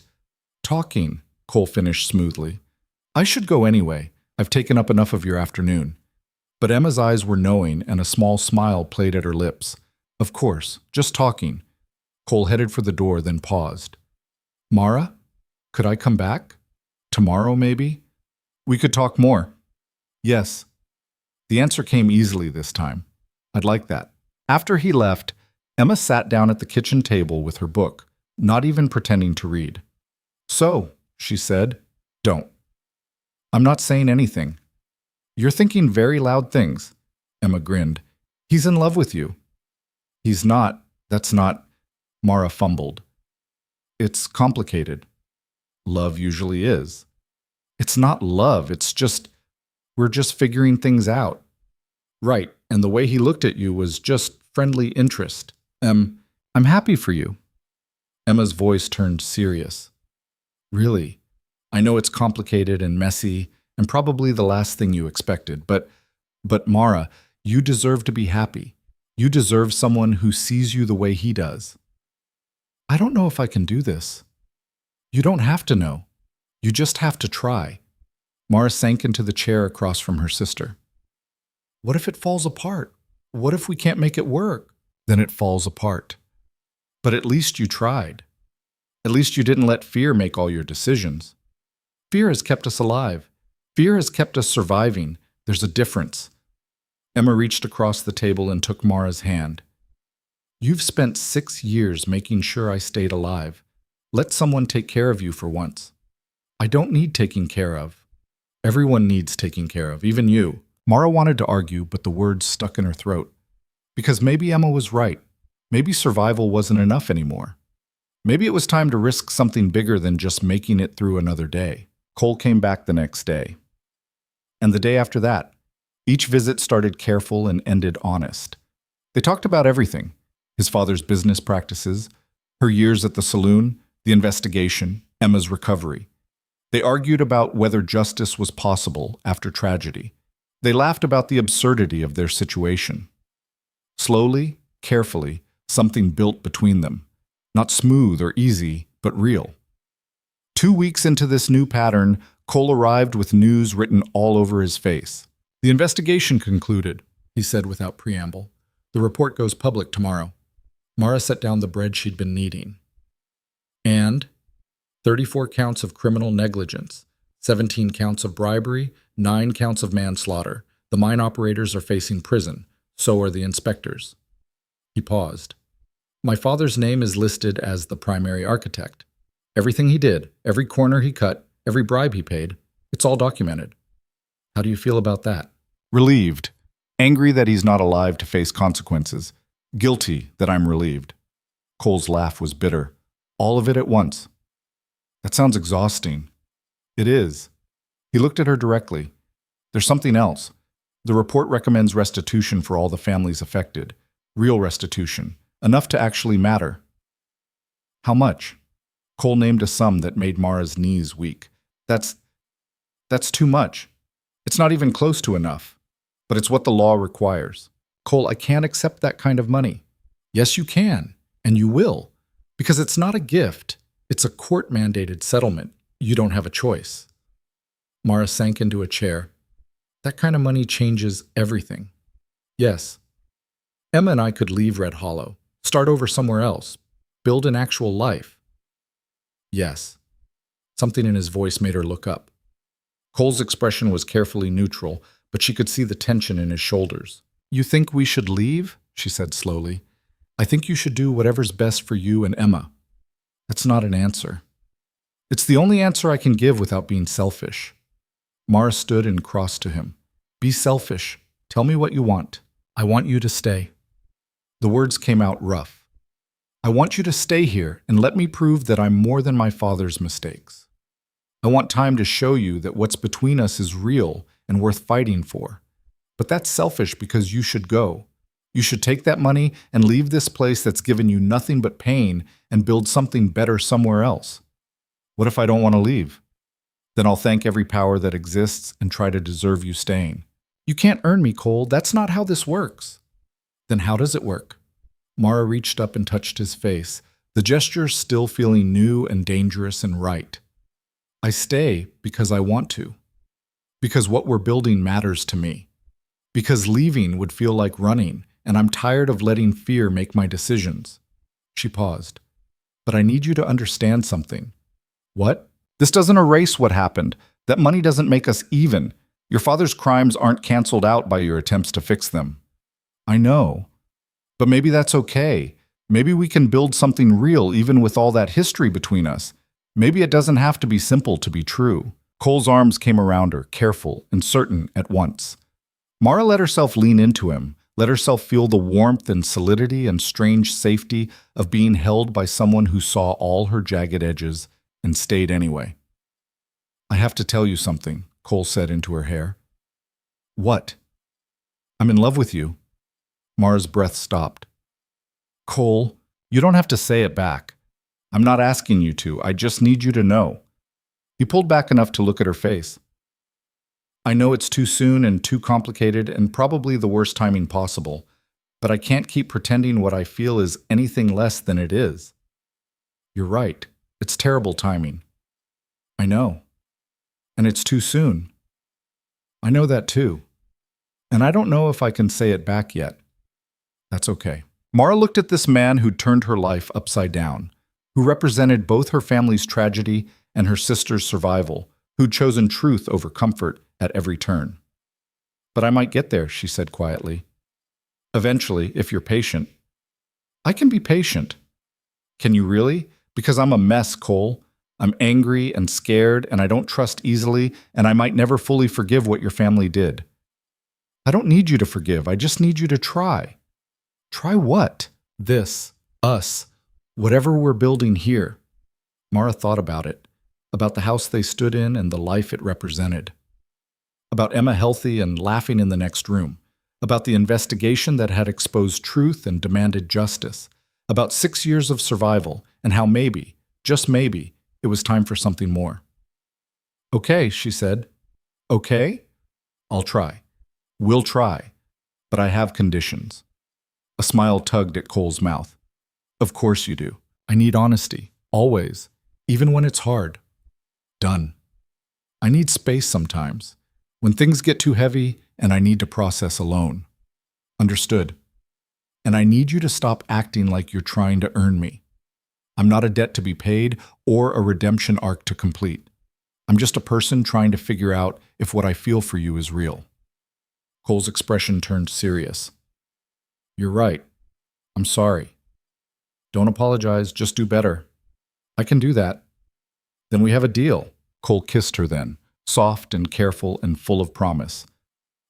talking, Cole finished smoothly. I should go anyway. I've taken up enough of your afternoon. But Emma's eyes were knowing and a small smile played at her lips. Of course, just talking. Cole headed for the door, then paused. Mara, could I come back? Tomorrow, maybe? We could talk more. Yes. The answer came easily this time. I'd like that. After he left, Emma sat down at the kitchen table with her book, not even pretending to read. So, she said, don't. I'm not saying anything. You're thinking very loud things. Emma grinned. He's in love with you. He's not. That's not. Mara fumbled. It's complicated. Love usually is. It's not love, it's just, we're just figuring things out. Right, and the way he looked at you was just friendly interest. I'm happy for you. Emma's voice turned serious. Really, I know it's complicated and messy and probably the last thing you expected, but Mara, you deserve to be happy. You deserve someone who sees you the way he does. I don't know if I can do this. You don't have to know. You just have to try. Mara sank into the chair across from her sister. What if it falls apart? What if we can't make it work? Then it falls apart. But at least you tried. At least you didn't let fear make all your decisions. Fear has kept us alive. Fear has kept us surviving. There's a difference. Emma reached across the table and took Mara's hand. You've spent 6 years making sure I stayed alive. Let someone take care of you for once. I don't need taking care of. Everyone needs taking care of, even you. Mara wanted to argue, but the words stuck in her throat. Because maybe Emma was right. Maybe survival wasn't enough anymore. Maybe it was time to risk something bigger than just making it through another day. Cole came back the next day. And the day after that. Each visit started careful and ended honest. They talked about everything. His father's business practices, her years at the saloon, the investigation, Emma's recovery. They argued about whether justice was possible after tragedy. They laughed about the absurdity of their situation. Slowly, carefully, something built between them. Not smooth or easy, but real. 2 weeks into this new pattern, Cole arrived with news written all over his face. The investigation concluded, he said without preamble. The report goes public tomorrow. Mara set down the bread she'd been kneading. And 34 counts of criminal negligence, 17 counts of bribery, 9 counts of manslaughter. The mine operators are facing prison. So are the inspectors. He paused. My father's name is listed as the primary architect. Everything he did, every corner he cut, every bribe he paid, it's all documented. How do you feel about that? Relieved. Angry that he's not alive to face consequences. Guilty that I'm relieved. Cole's laugh was bitter. All of it at once. That sounds exhausting. It is. He looked at her directly. There's something else. The report recommends restitution for all the families affected. Real restitution. Enough to actually matter. How much? Cole named a sum that made Mara's knees weak. That's too much. It's not even close to enough. But it's what the law requires. Cole, I can't accept that kind of money. Yes, you can. And you will. Because it's not a gift. It's a court-mandated settlement. You don't have a choice. Mara sank into a chair. That kind of money changes everything. Yes. Emma and I could leave Red Hollow. Start over somewhere else. Build an actual life. Yes. Something in his voice made her look up. Cole's expression was carefully neutral, but she could see the tension in his shoulders. You think we should leave? She said slowly. I think you should do whatever's best for you and Emma. That's not an answer. It's the only answer I can give without being selfish. Mara stood and crossed to him. Be selfish. Tell me what you want. I want you to stay. The words came out rough. I want you to stay here and let me prove that I'm more than my father's mistakes. I want time to show you that what's between us is real and worth fighting for. But that's selfish because you should go. You should take that money and leave this place that's given you nothing but pain and build something better somewhere else. What if I don't want to leave? Then I'll thank every power that exists and try to deserve you staying. You can't earn me, Cole. That's not how this works. Then how does it work? Mara reached up and touched his face, the gesture still feeling new and dangerous and right. I stay because I want to. Because what we're building matters to me. Because leaving would feel like running, and I'm tired of letting fear make my decisions. She paused. But I need you to understand something. What? This doesn't erase what happened. That money doesn't make us even. Your father's crimes aren't canceled out by your attempts to fix them. I know. But maybe that's okay. Maybe we can build something real even with all that history between us. Maybe it doesn't have to be simple to be true. Cole's arms came around her, careful and certain at once. Mara let herself lean into him, let herself feel the warmth and solidity and strange safety of being held by someone who saw all her jagged edges and stayed anyway. I have to tell you something, Cole said into her hair. What? I'm in love with you. Mara's breath stopped. Cole, you don't have to say it back. I'm not asking you to. I just need you to know. He pulled back enough to look at her face. I know it's too soon and too complicated and probably the worst timing possible, but I can't keep pretending what I feel is anything less than it is. You're right. It's terrible timing. I know. And it's too soon. I know that too. And I don't know if I can say it back yet. That's okay. Mara looked at this man who'd turned her life upside down, who represented both her family's tragedy and her sister's survival, who'd chosen truth over comfort at every turn. But I might get there, she said quietly. Eventually, if you're patient. I can be patient. Can you really? Because I'm a mess, Cole. I'm angry and scared, and I don't trust easily, and I might never fully forgive what your family did. I don't need you to forgive. I just need you to try. Try what? This. Us. Whatever we're building here. Mara thought about it, about the house they stood in and the life it represented. About Emma healthy and laughing in the next room. About the investigation that had exposed truth and demanded justice. About 6 years of survival and how maybe, just maybe, it was time for something more. Okay, she said. Okay? I'll try. We'll try. But I have conditions. A smile tugged at Cole's mouth. Of course you do. I need honesty. Always. Even when it's hard. Done. I need space sometimes. When things get too heavy and I need to process alone. Understood. And I need you to stop acting like you're trying to earn me. I'm not a debt to be paid or a redemption arc to complete. I'm just a person trying to figure out if what I feel for you is real. Cole's expression turned serious. You're right. I'm sorry. Don't apologize, just do better. I can do that. Then we have a deal. Cole kissed her then, soft and careful and full of promise.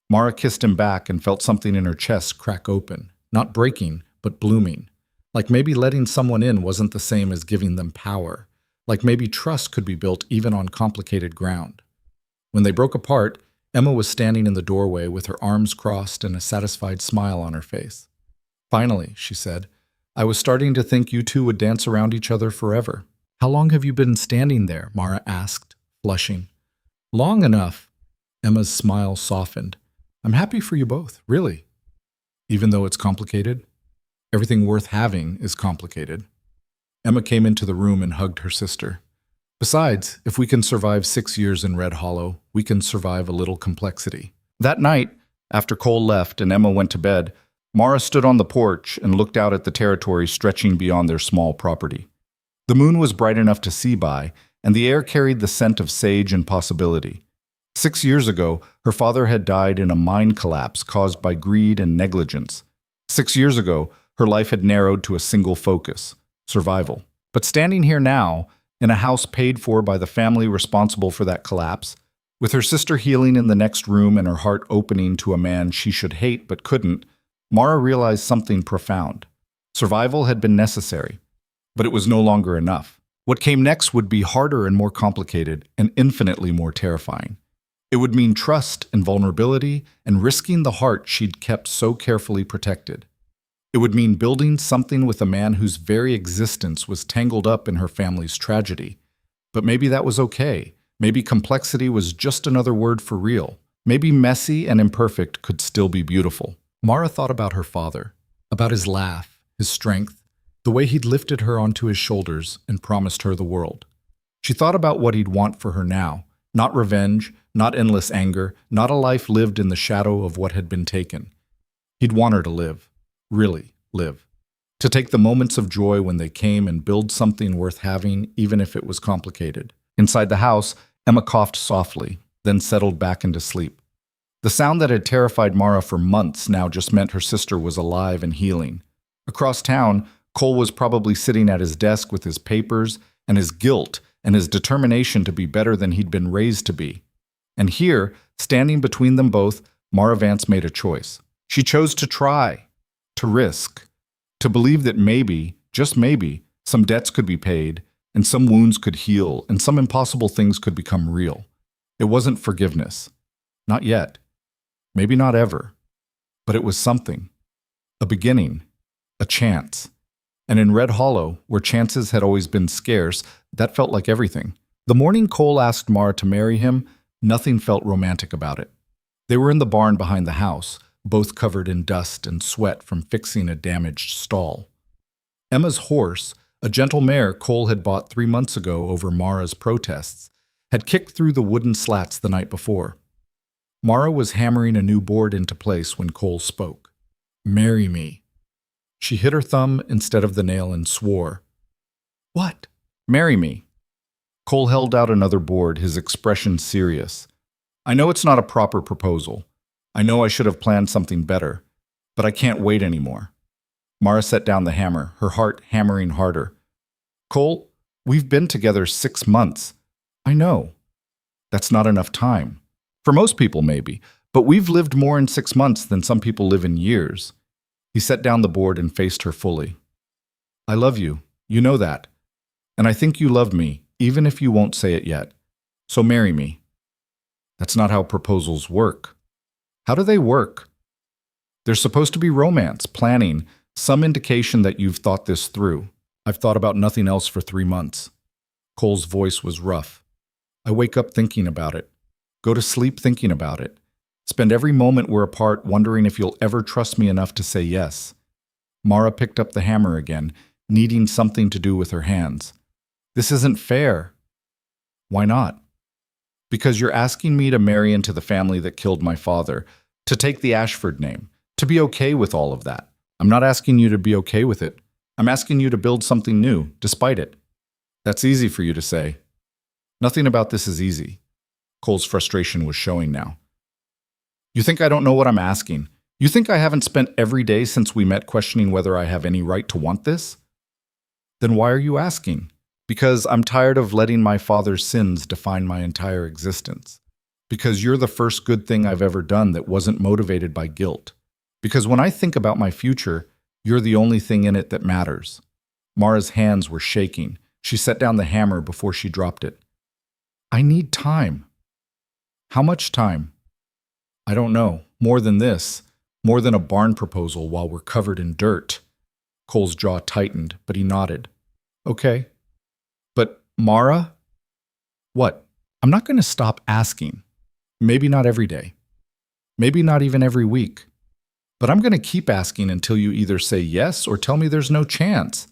Mara kissed him back and felt something in her chest crack open, not breaking, but blooming. Like maybe letting someone in wasn't the same as giving them power. Like maybe trust could be built even on complicated ground. When they broke apart, Emma was standing in the doorway with her arms crossed and a satisfied smile on her face. Finally, she said, I was starting to think you two would dance around each other forever. How long have you been standing there? Mara asked, flushing. Long enough. Emma's smile softened. I'm happy for you both, really. Even though it's complicated. Everything worth having is complicated. Emma came into the room and hugged her sister. Besides, if we can survive 6 years in Red Hollow, we can survive a little complexity. That night, after Cole left and Emma went to bed, Mara stood on the porch and looked out at the territory stretching beyond their small property. The moon was bright enough to see by, and the air carried the scent of sage and possibility. 6 years ago, her father had died in a mine collapse caused by greed and negligence. 6 years ago, her life had narrowed to a single focus, survival. But standing here now, in a house paid for by the family responsible for that collapse, with her sister healing in the next room and her heart opening to a man she should hate but couldn't, Mara realized something profound. Survival had been necessary, but it was no longer enough. What came next would be harder and more complicated and infinitely more terrifying. It would mean trust and vulnerability and risking the heart she'd kept so carefully protected. It would mean building something with a man whose very existence was tangled up in her family's tragedy. But maybe that was okay. Maybe complexity was just another word for real. Maybe messy and imperfect could still be beautiful. Mara thought about her father, about his laugh, his strength, the way he'd lifted her onto his shoulders and promised her the world. She thought about what he'd want for her now, not revenge, not endless anger, not a life lived in the shadow of what had been taken. He'd want her to live, really live, to take the moments of joy when they came and build something worth having, even if it was complicated. Inside the house, Emma coughed softly, then settled back into sleep. The sound that had terrified Mara for months now just meant her sister was alive and healing. Across town, Cole was probably sitting at his desk with his papers and his guilt and his determination to be better than he'd been raised to be. And here, standing between them both, Mara Vance made a choice. She chose to try, to risk, to believe that maybe, just maybe, some debts could be paid, and some wounds could heal, and some impossible things could become real. It wasn't forgiveness. Not yet. Maybe not ever. But it was something. A beginning. A chance. And in Red Hollow, where chances had always been scarce, that felt like everything. The morning Cole asked Mara to marry him, nothing felt romantic about it. They were in the barn behind the house, both covered in dust and sweat from fixing a damaged stall. Emma's horse, a gentle mare Cole had bought 3 months ago over Mara's protests, had kicked through the wooden slats the night before. Mara was hammering a new board into place when Cole spoke. "Marry me." She hit her thumb instead of the nail and swore. "What?" "Marry me." Cole held out another board, his expression serious. "I know it's not a proper proposal. I know I should have planned something better, but I can't wait anymore." Mara set down the hammer, her heart hammering harder. "Cole, we've been together 6 months. I know. That's not enough time. For most people, maybe, but we've lived more in 6 months than some people live in years." He set down the board and faced her fully. "I love you. You know that. And I think you love me, even if you won't say it yet. So marry me." That's not how proposals work. How do they work? There's supposed to be romance, planning, some indication that you've thought this through. "I've thought about nothing else for 3 months. Cole's voice was rough. "I wake up thinking about it. Go to sleep thinking about it. Spend every moment we're apart wondering if you'll ever trust me enough to say yes." Mara picked up the hammer again, needing something to do with her hands. "This isn't fair." "Why not?" "Because you're asking me to marry into the family that killed my father, to take the Ashford name, to be okay with all of that. I'm not asking you to be okay with it. I'm asking you to build something new, despite it." "That's easy for you to say." "Nothing about this is easy." Cole's frustration was showing now. "You think I don't know what I'm asking? You think I haven't spent every day since we met questioning whether I have any right to want this?" "Then why are you asking?" "Because I'm tired of letting my father's sins define my entire existence. Because you're the first good thing I've ever done that wasn't motivated by guilt. Because when I think about my future, you're the only thing in it that matters." Mara's hands were shaking. She set down the hammer before she dropped it. "I need time." "How much time?" "I don't know. More than this. More than a barn proposal while we're covered in dirt." Cole's jaw tightened, but he nodded. "Okay. But, Mara?" "What?" "I'm not going to stop asking. Maybe not every day. Maybe not even every week. But I'm going to keep asking until you either say yes or tell me there's no chance.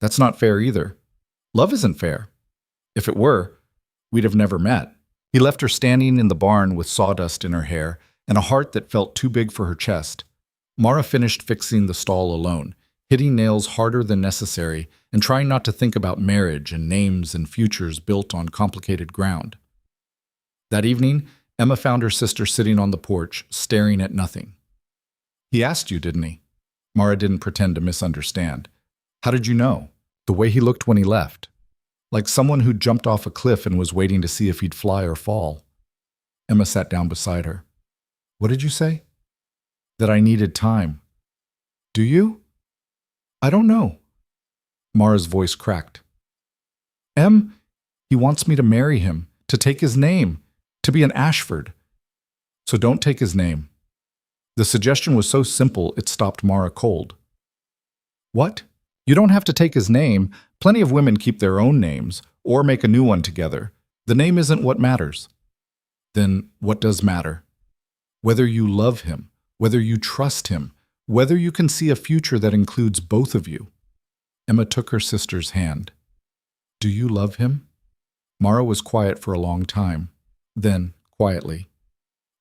That's not fair either. Love isn't fair. If it were, we'd have never met." He left her standing in the barn with sawdust in her hair and a heart that felt too big for her chest. Mara finished fixing the stall alone, hitting nails harder than necessary and trying not to think about marriage and names and futures built on complicated ground. That evening, Emma found her sister sitting on the porch, staring at nothing. "He asked you, didn't he?" Mara didn't pretend to misunderstand. "How did you know?" "The way he looked when he left. Like someone who jumped off a cliff and was waiting to see if he'd fly or fall." Emma sat down beside her. "What did you say?" "That I needed time." "Do you?" "I don't know." Mara's voice cracked. He wants me to marry him, to take his name, to be an Ashford." "So don't take his name." The suggestion was so simple it stopped Mara cold. "What? You don't have to take his name. Plenty of women keep their own names, or make a new one together. The name isn't what matters." "Then what does matter?" "Whether you love him, whether you trust him, whether you can see a future that includes both of you." Emma took her sister's hand. "Do you love him?" Mara was quiet for a long time. Then, quietly,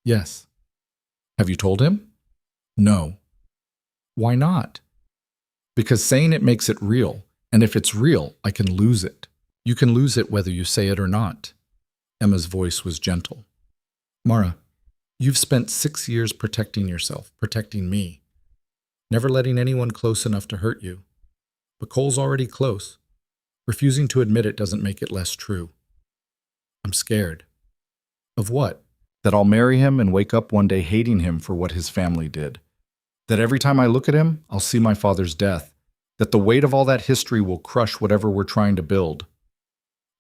"Yes." "Have you told him?" "No." "Why not?" "Because saying it makes it real, and if it's real, I can lose it." "You can lose it whether you say it or not." Emma's voice was gentle. "Mara, you've spent 6 years protecting yourself, protecting me, never letting anyone close enough to hurt you. But Cole's already close. Refusing to admit it doesn't make it less true. I'm scared." "Of what?" "That I'll marry him and wake up one day hating him for what his family did. That every time I look at him, I'll see my father's death. That the weight of all that history will crush whatever we're trying to build."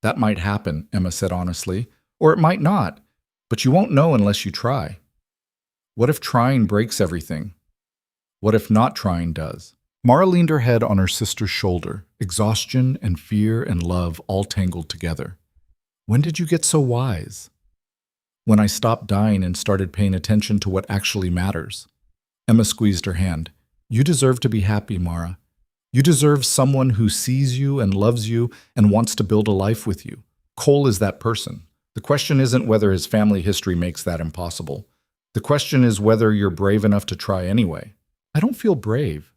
"That might happen," Emma said honestly, "or it might not. But you won't know unless you try." "What if trying breaks everything? What if not trying does?" Mara leaned her head on her sister's shoulder, exhaustion and fear and love all tangled together. When did you get so wise? When I stopped dying and started paying attention to what actually matters. Emma squeezed her hand. You deserve to be happy, Mara. You deserve someone who sees you and loves you and wants to build a life with you. Cole is that person. The question isn't whether his family history makes that impossible. The question is whether you're brave enough to try anyway. I don't feel brave.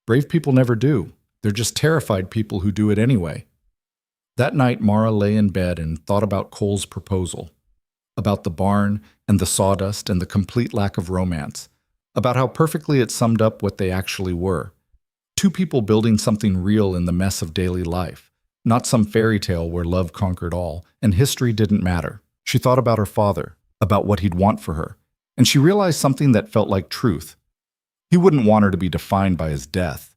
Brave people never do. They're just terrified people who do it anyway. That night, Mara lay in bed and thought about Cole's proposal, about the barn and the sawdust and the complete lack of romance, about how perfectly it summed up what they actually were. Two people building something real in the mess of daily life, not some fairy tale where love conquered all and history didn't matter. She thought about her father, about what he'd want for her, and she realized something that felt like truth. He wouldn't want her to be defined by his death,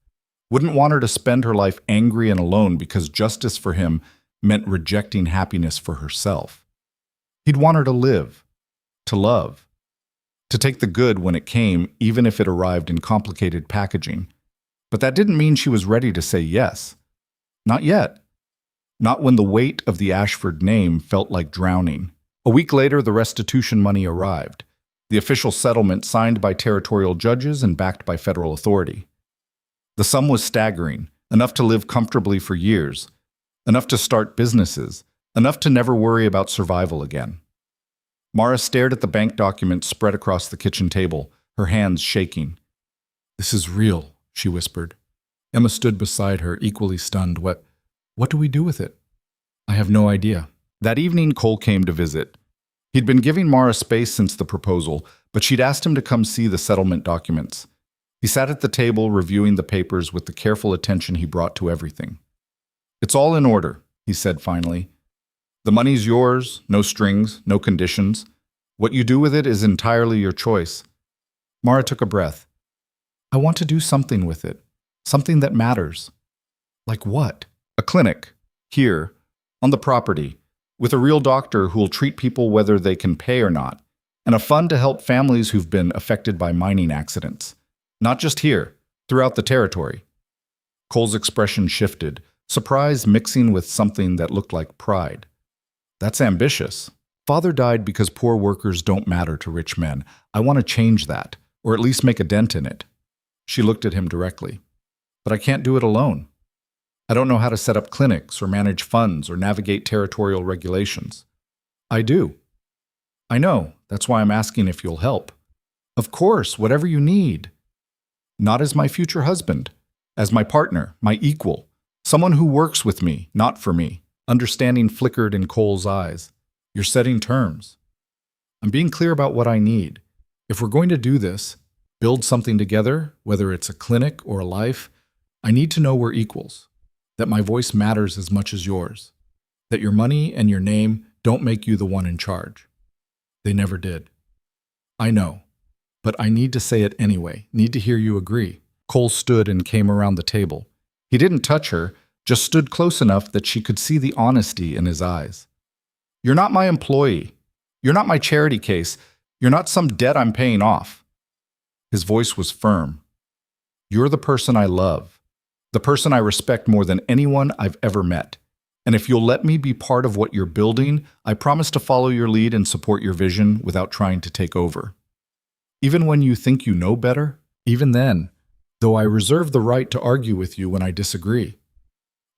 wouldn't want her to spend her life angry and alone because justice for him meant rejecting happiness for herself. He'd want her to live, to love, to take the good when it came, even if it arrived in complicated packaging. But that didn't mean she was ready to say yes. Not yet. Not when the weight of the Ashford name felt like drowning. A week later, the restitution money arrived, the official settlement signed by territorial judges and backed by federal authority. The sum was staggering, enough to live comfortably for years, enough to start businesses, enough to never worry about survival again. Mara stared at the bank documents spread across the kitchen table, her hands shaking. This is real, she whispered. Emma stood beside her, equally stunned. What do we do with it? I have no idea. That evening, Cole came to visit. He'd been giving Mara space since the proposal, but she'd asked him to come see the settlement documents. He sat at the table reviewing the papers with the careful attention he brought to everything. It's all in order, he said finally. The money's yours, no strings, no conditions. What you do with it is entirely your choice. Mara took a breath. I want to do something with it, something that matters. Like what? A clinic, here, on the property, with a real doctor who'll treat people whether they can pay or not, and a fund to help families who've been affected by mining accidents. Not just here, throughout the territory. Cole's expression shifted, surprise mixing with something that looked like pride. That's ambitious. Father died because poor workers don't matter to rich men. I want to change that, or at least make a dent in it. She looked at him directly. But I can't do it alone. I don't know how to set up clinics or manage funds or navigate territorial regulations. I do. I know. That's why I'm asking if you'll help. Of course, whatever you need. Not as my future husband, as my partner, my equal, someone who works with me, not for me. Understanding flickered in Cole's eyes. You're setting terms. I'm being clear about what I need. If we're going to do this, build something together, whether it's a clinic or a life, I need to know we're equals, that my voice matters as much as yours, that your money and your name don't make you the one in charge. They never did. I know. But I need to say it anyway, need to hear you agree. Cole stood and came around the table. He didn't touch her, just stood close enough that she could see the honesty in his eyes. You're not my employee. You're not my charity case. You're not some debt I'm paying off. His voice was firm. You're the person I love, the person I respect more than anyone I've ever met. And if you'll let me be part of what you're building, I promise to follow your lead and support your vision without trying to take over. Even when you think you know better, even then, though I reserve the right to argue with you when I disagree.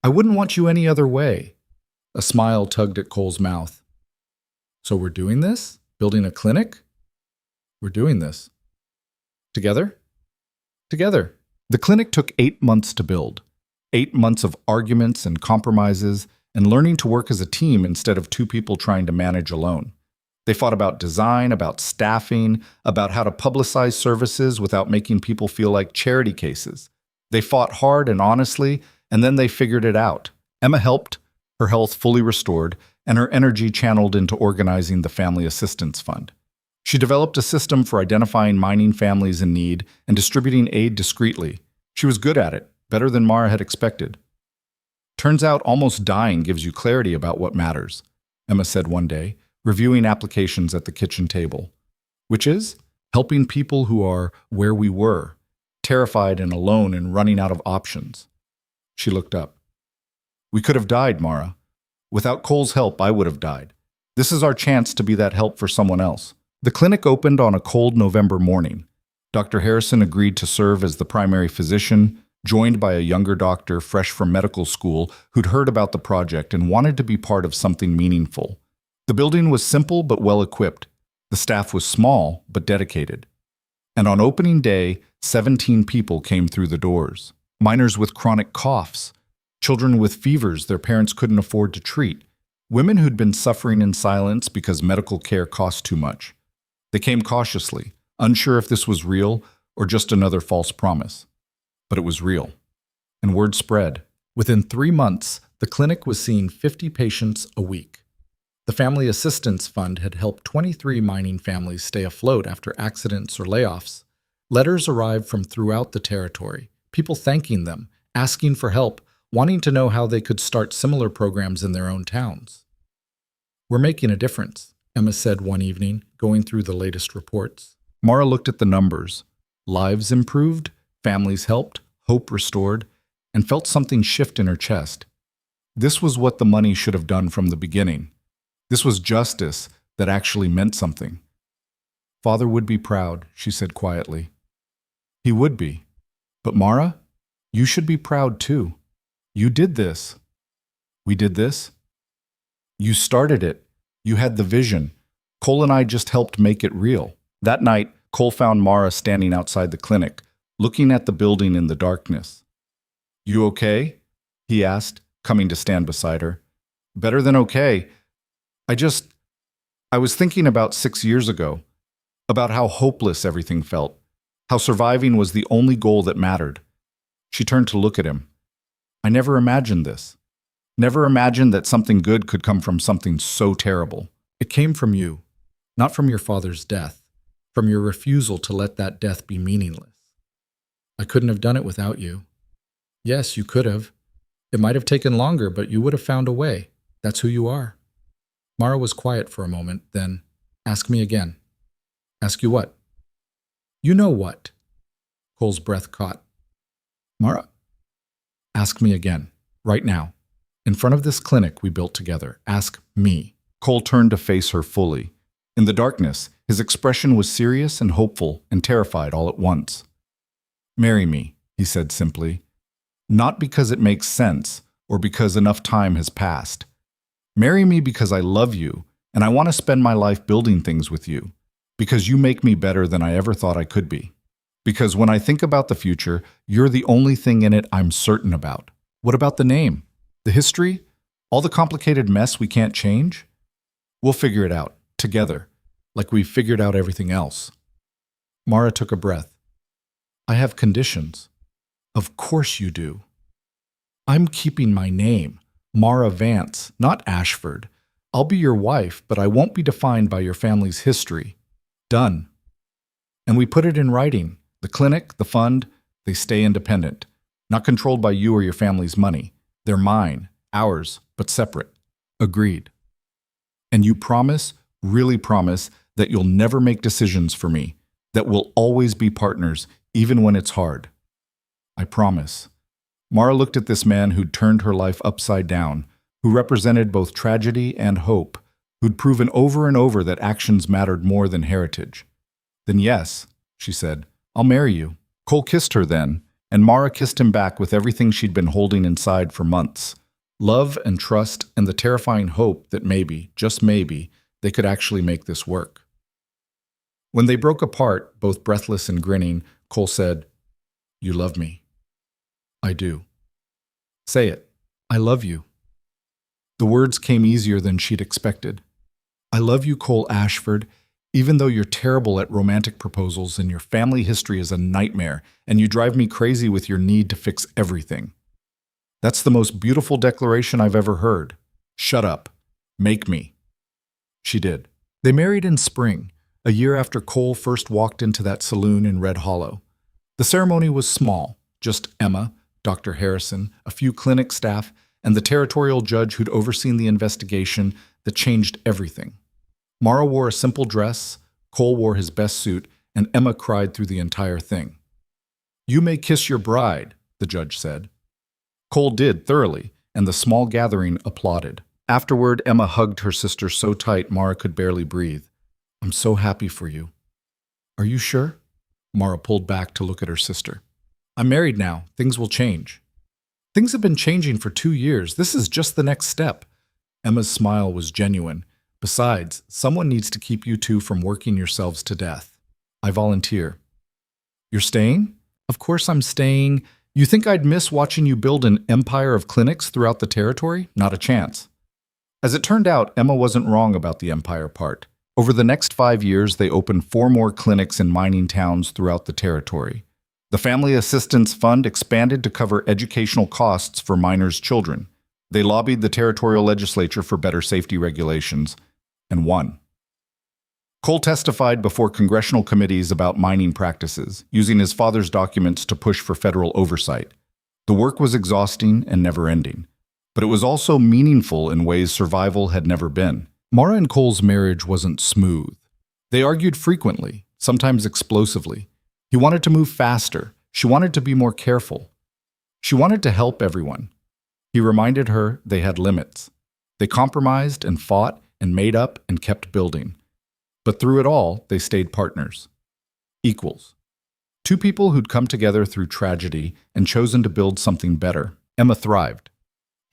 I wouldn't want you any other way. A smile tugged at Cole's mouth. So we're doing this? Building a clinic? We're doing this. Together? Together. The clinic took 8 months to build. 8 months of arguments and compromises and learning to work as a team instead of two people trying to manage alone. They fought about design, about staffing, about how to publicize services without making people feel like charity cases. They fought hard and honestly, and then they figured it out. Emma helped, her health fully restored, and her energy channeled into organizing the Family Assistance Fund. She developed a system for identifying mining families in need and distributing aid discreetly. She was good at it, better than Mara had expected. Turns out almost dying gives you clarity about what matters, Emma said one day, reviewing applications at the kitchen table, which is helping people who are where we were, terrified and alone and running out of options. She looked up. We could have died, Mara. Without Cole's help, I would have died. This is our chance to be that help for someone else. The clinic opened on a cold November morning. Dr. Harrison agreed to serve as the primary physician, joined by a younger doctor fresh from medical school who'd heard about the project and wanted to be part of something meaningful. The building was simple but well equipped. The staff was small but dedicated. And on opening day, 17 people came through the doors. Minors with chronic coughs, children with fevers their parents couldn't afford to treat, women who'd been suffering in silence because medical care cost too much. They came cautiously, unsure if this was real or just another false promise. But it was real. And word spread. Within 3 months, the clinic was seeing 50 patients a week. The Family Assistance Fund had helped 23 mining families stay afloat after accidents or layoffs. Letters arrived from throughout the territory, people thanking them, asking for help, wanting to know how they could start similar programs in their own towns. "We're making a difference," Emma said one evening, going through the latest reports. Mara looked at the numbers. Lives improved, families helped, hope restored, and felt something shift in her chest. This was what the money should have done from the beginning. This was justice that actually meant something. "Father would be proud," she said quietly. "He would be. But Mara, you should be proud too. You did this." "We did this?" "You started it. You had the vision. Cole and I just helped make it real." That night, Cole found Mara standing outside the clinic, looking at the building in the darkness. "You okay?" he asked, coming to stand beside her. "Better than okay. I was thinking about 6 years ago, about how hopeless everything felt, how surviving was the only goal that mattered." She turned to look at him. "I never imagined this. Never imagined that something good could come from something so terrible. It came from you, not from your father's death, from your refusal to let that death be meaningless. I couldn't have done it without you." "Yes, you could have. It might have taken longer, but you would have found a way. That's who you are." Mara was quiet for a moment, then, "Ask me again." "Ask you what?" "You know what." Cole's breath caught. "Mara, ask me again, right now. In front of this clinic we built together. Ask me." Cole turned to face her fully. In the darkness, his expression was serious and hopeful and terrified all at once. "Marry me," he said simply. "Not because it makes sense or because enough time has passed. Marry me because I love you and I want to spend my life building things with you. Because you make me better than I ever thought I could be. Because when I think about the future, you're the only thing in it I'm certain about." "What about the name? The history? All the complicated mess we can't change?" "We'll figure it out, together, like we've figured out everything else." Mara took a breath. "I have conditions." "Of course you do." "I'm keeping my name, Mara Vance, not Ashford. I'll be your wife, but I won't be defined by your family's history. Done." And we put it in writing. The clinic, the fund, they stay independent, not controlled by you or your family's money. They're mine, ours, but separate. "Agreed." "And you promise, really promise, that you'll never make decisions for me, that we'll always be partners, even when it's hard?" "I promise." Mara looked at this man who'd turned her life upside down, who represented both tragedy and hope, who'd proven over and over that actions mattered more than heritage. "Then yes," she said, "I'll marry you." Cole kissed her then, and Mara kissed him back with everything she'd been holding inside for months. Love and trust and the terrifying hope that maybe, just maybe, they could actually make this work. When they broke apart, both breathless and grinning, Cole said, "You love me." "I do." "Say it. I love you." The words came easier than she'd expected. "I love you, Cole Ashford, even though you're terrible at romantic proposals and your family history is a nightmare and you drive me crazy with your need to fix everything. That's the most beautiful declaration I've ever heard. Shut up. Make me." She did. They married in spring, a year after Cole first walked into that saloon in Red Hollow. The ceremony was small, just Emma, Dr. Harrison, a few clinic staff, and the territorial judge who'd overseen the investigation that changed everything. Mara wore a simple dress, Cole wore his best suit, and Emma cried through the entire thing. "You may kiss your bride," the judge said. Cole did thoroughly, and the small gathering applauded. Afterward, Emma hugged her sister so tight Mara could barely breathe. "I'm so happy for you." "Are you sure?" Mara pulled back to look at her sister. "I'm married now. Things will change." "Things have been changing for 2 years. This is just the next step." Emma's smile was genuine. "Besides, someone needs to keep you two from working yourselves to death. I volunteer." "You're staying?" "Of course I'm staying. You think I'd miss watching you build an empire of clinics throughout the territory? Not a chance." As it turned out, Emma wasn't wrong about the empire part. Over the next 5 years, they opened 4 more clinics in mining towns throughout the territory. The Family Assistance Fund expanded to cover educational costs for miners' children. They lobbied the territorial legislature for better safety regulations, and won. Cole testified before congressional committees about mining practices, using his father's documents to push for federal oversight. The work was exhausting and never-ending, but it was also meaningful in ways survival had never been. Mara and Cole's marriage wasn't smooth. They argued frequently, sometimes explosively. He wanted to move faster. She wanted to be more careful. She wanted to help everyone. He reminded her they had limits. They compromised and fought and made up and kept building. But through it all, they stayed partners. Equals. 2 people who'd come together through tragedy and chosen to build something better. Emma thrived.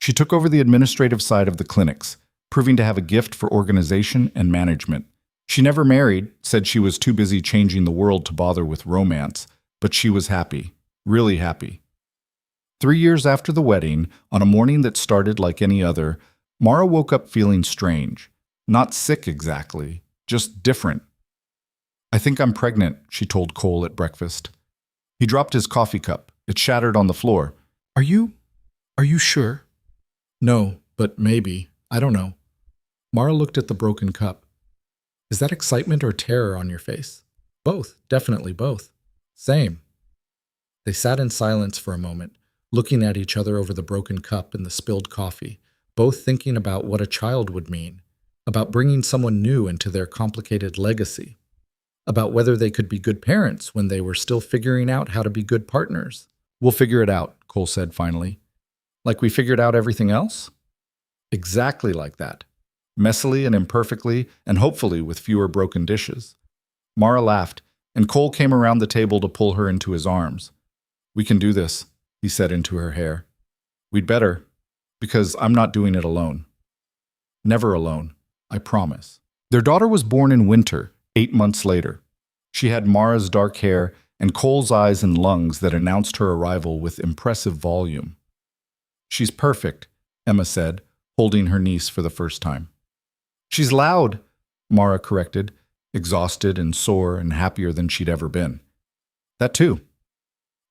She took over the administrative side of the clinics, proving to have a gift for organization and management. She never married, said she was too busy changing the world to bother with romance, but she was happy, really happy. 3 years after the wedding, on a morning that started like any other, Mara woke up feeling strange. Not sick exactly, just different. "I think I'm pregnant," she told Cole at breakfast. He dropped his coffee cup. It shattered on the floor. Are you sure?" "No, but maybe. I don't know." Mara looked at the broken cup. "Is that excitement or terror on your face?" "Both, definitely both." "Same." They sat in silence for a moment, looking at each other over the broken cup and the spilled coffee, both thinking about what a child would mean, about bringing someone new into their complicated legacy, about whether they could be good parents when they were still figuring out how to be good partners. "We'll figure it out," Cole said finally. "Like we figured out everything else?" "Exactly like that. Messily and imperfectly, and hopefully with fewer broken dishes." Mara laughed, and Cole came around the table to pull her into his arms. "We can do this," he said into her hair. "We'd better, because I'm not doing it alone. Never alone, I promise." Their daughter was born in winter, 8 months later. She had Mara's dark hair and Cole's eyes and lungs that announced her arrival with impressive volume. "She's perfect," Emma said, holding her niece for the first time. "She's loud," Mara corrected, exhausted and sore and happier than she'd ever been. "That too."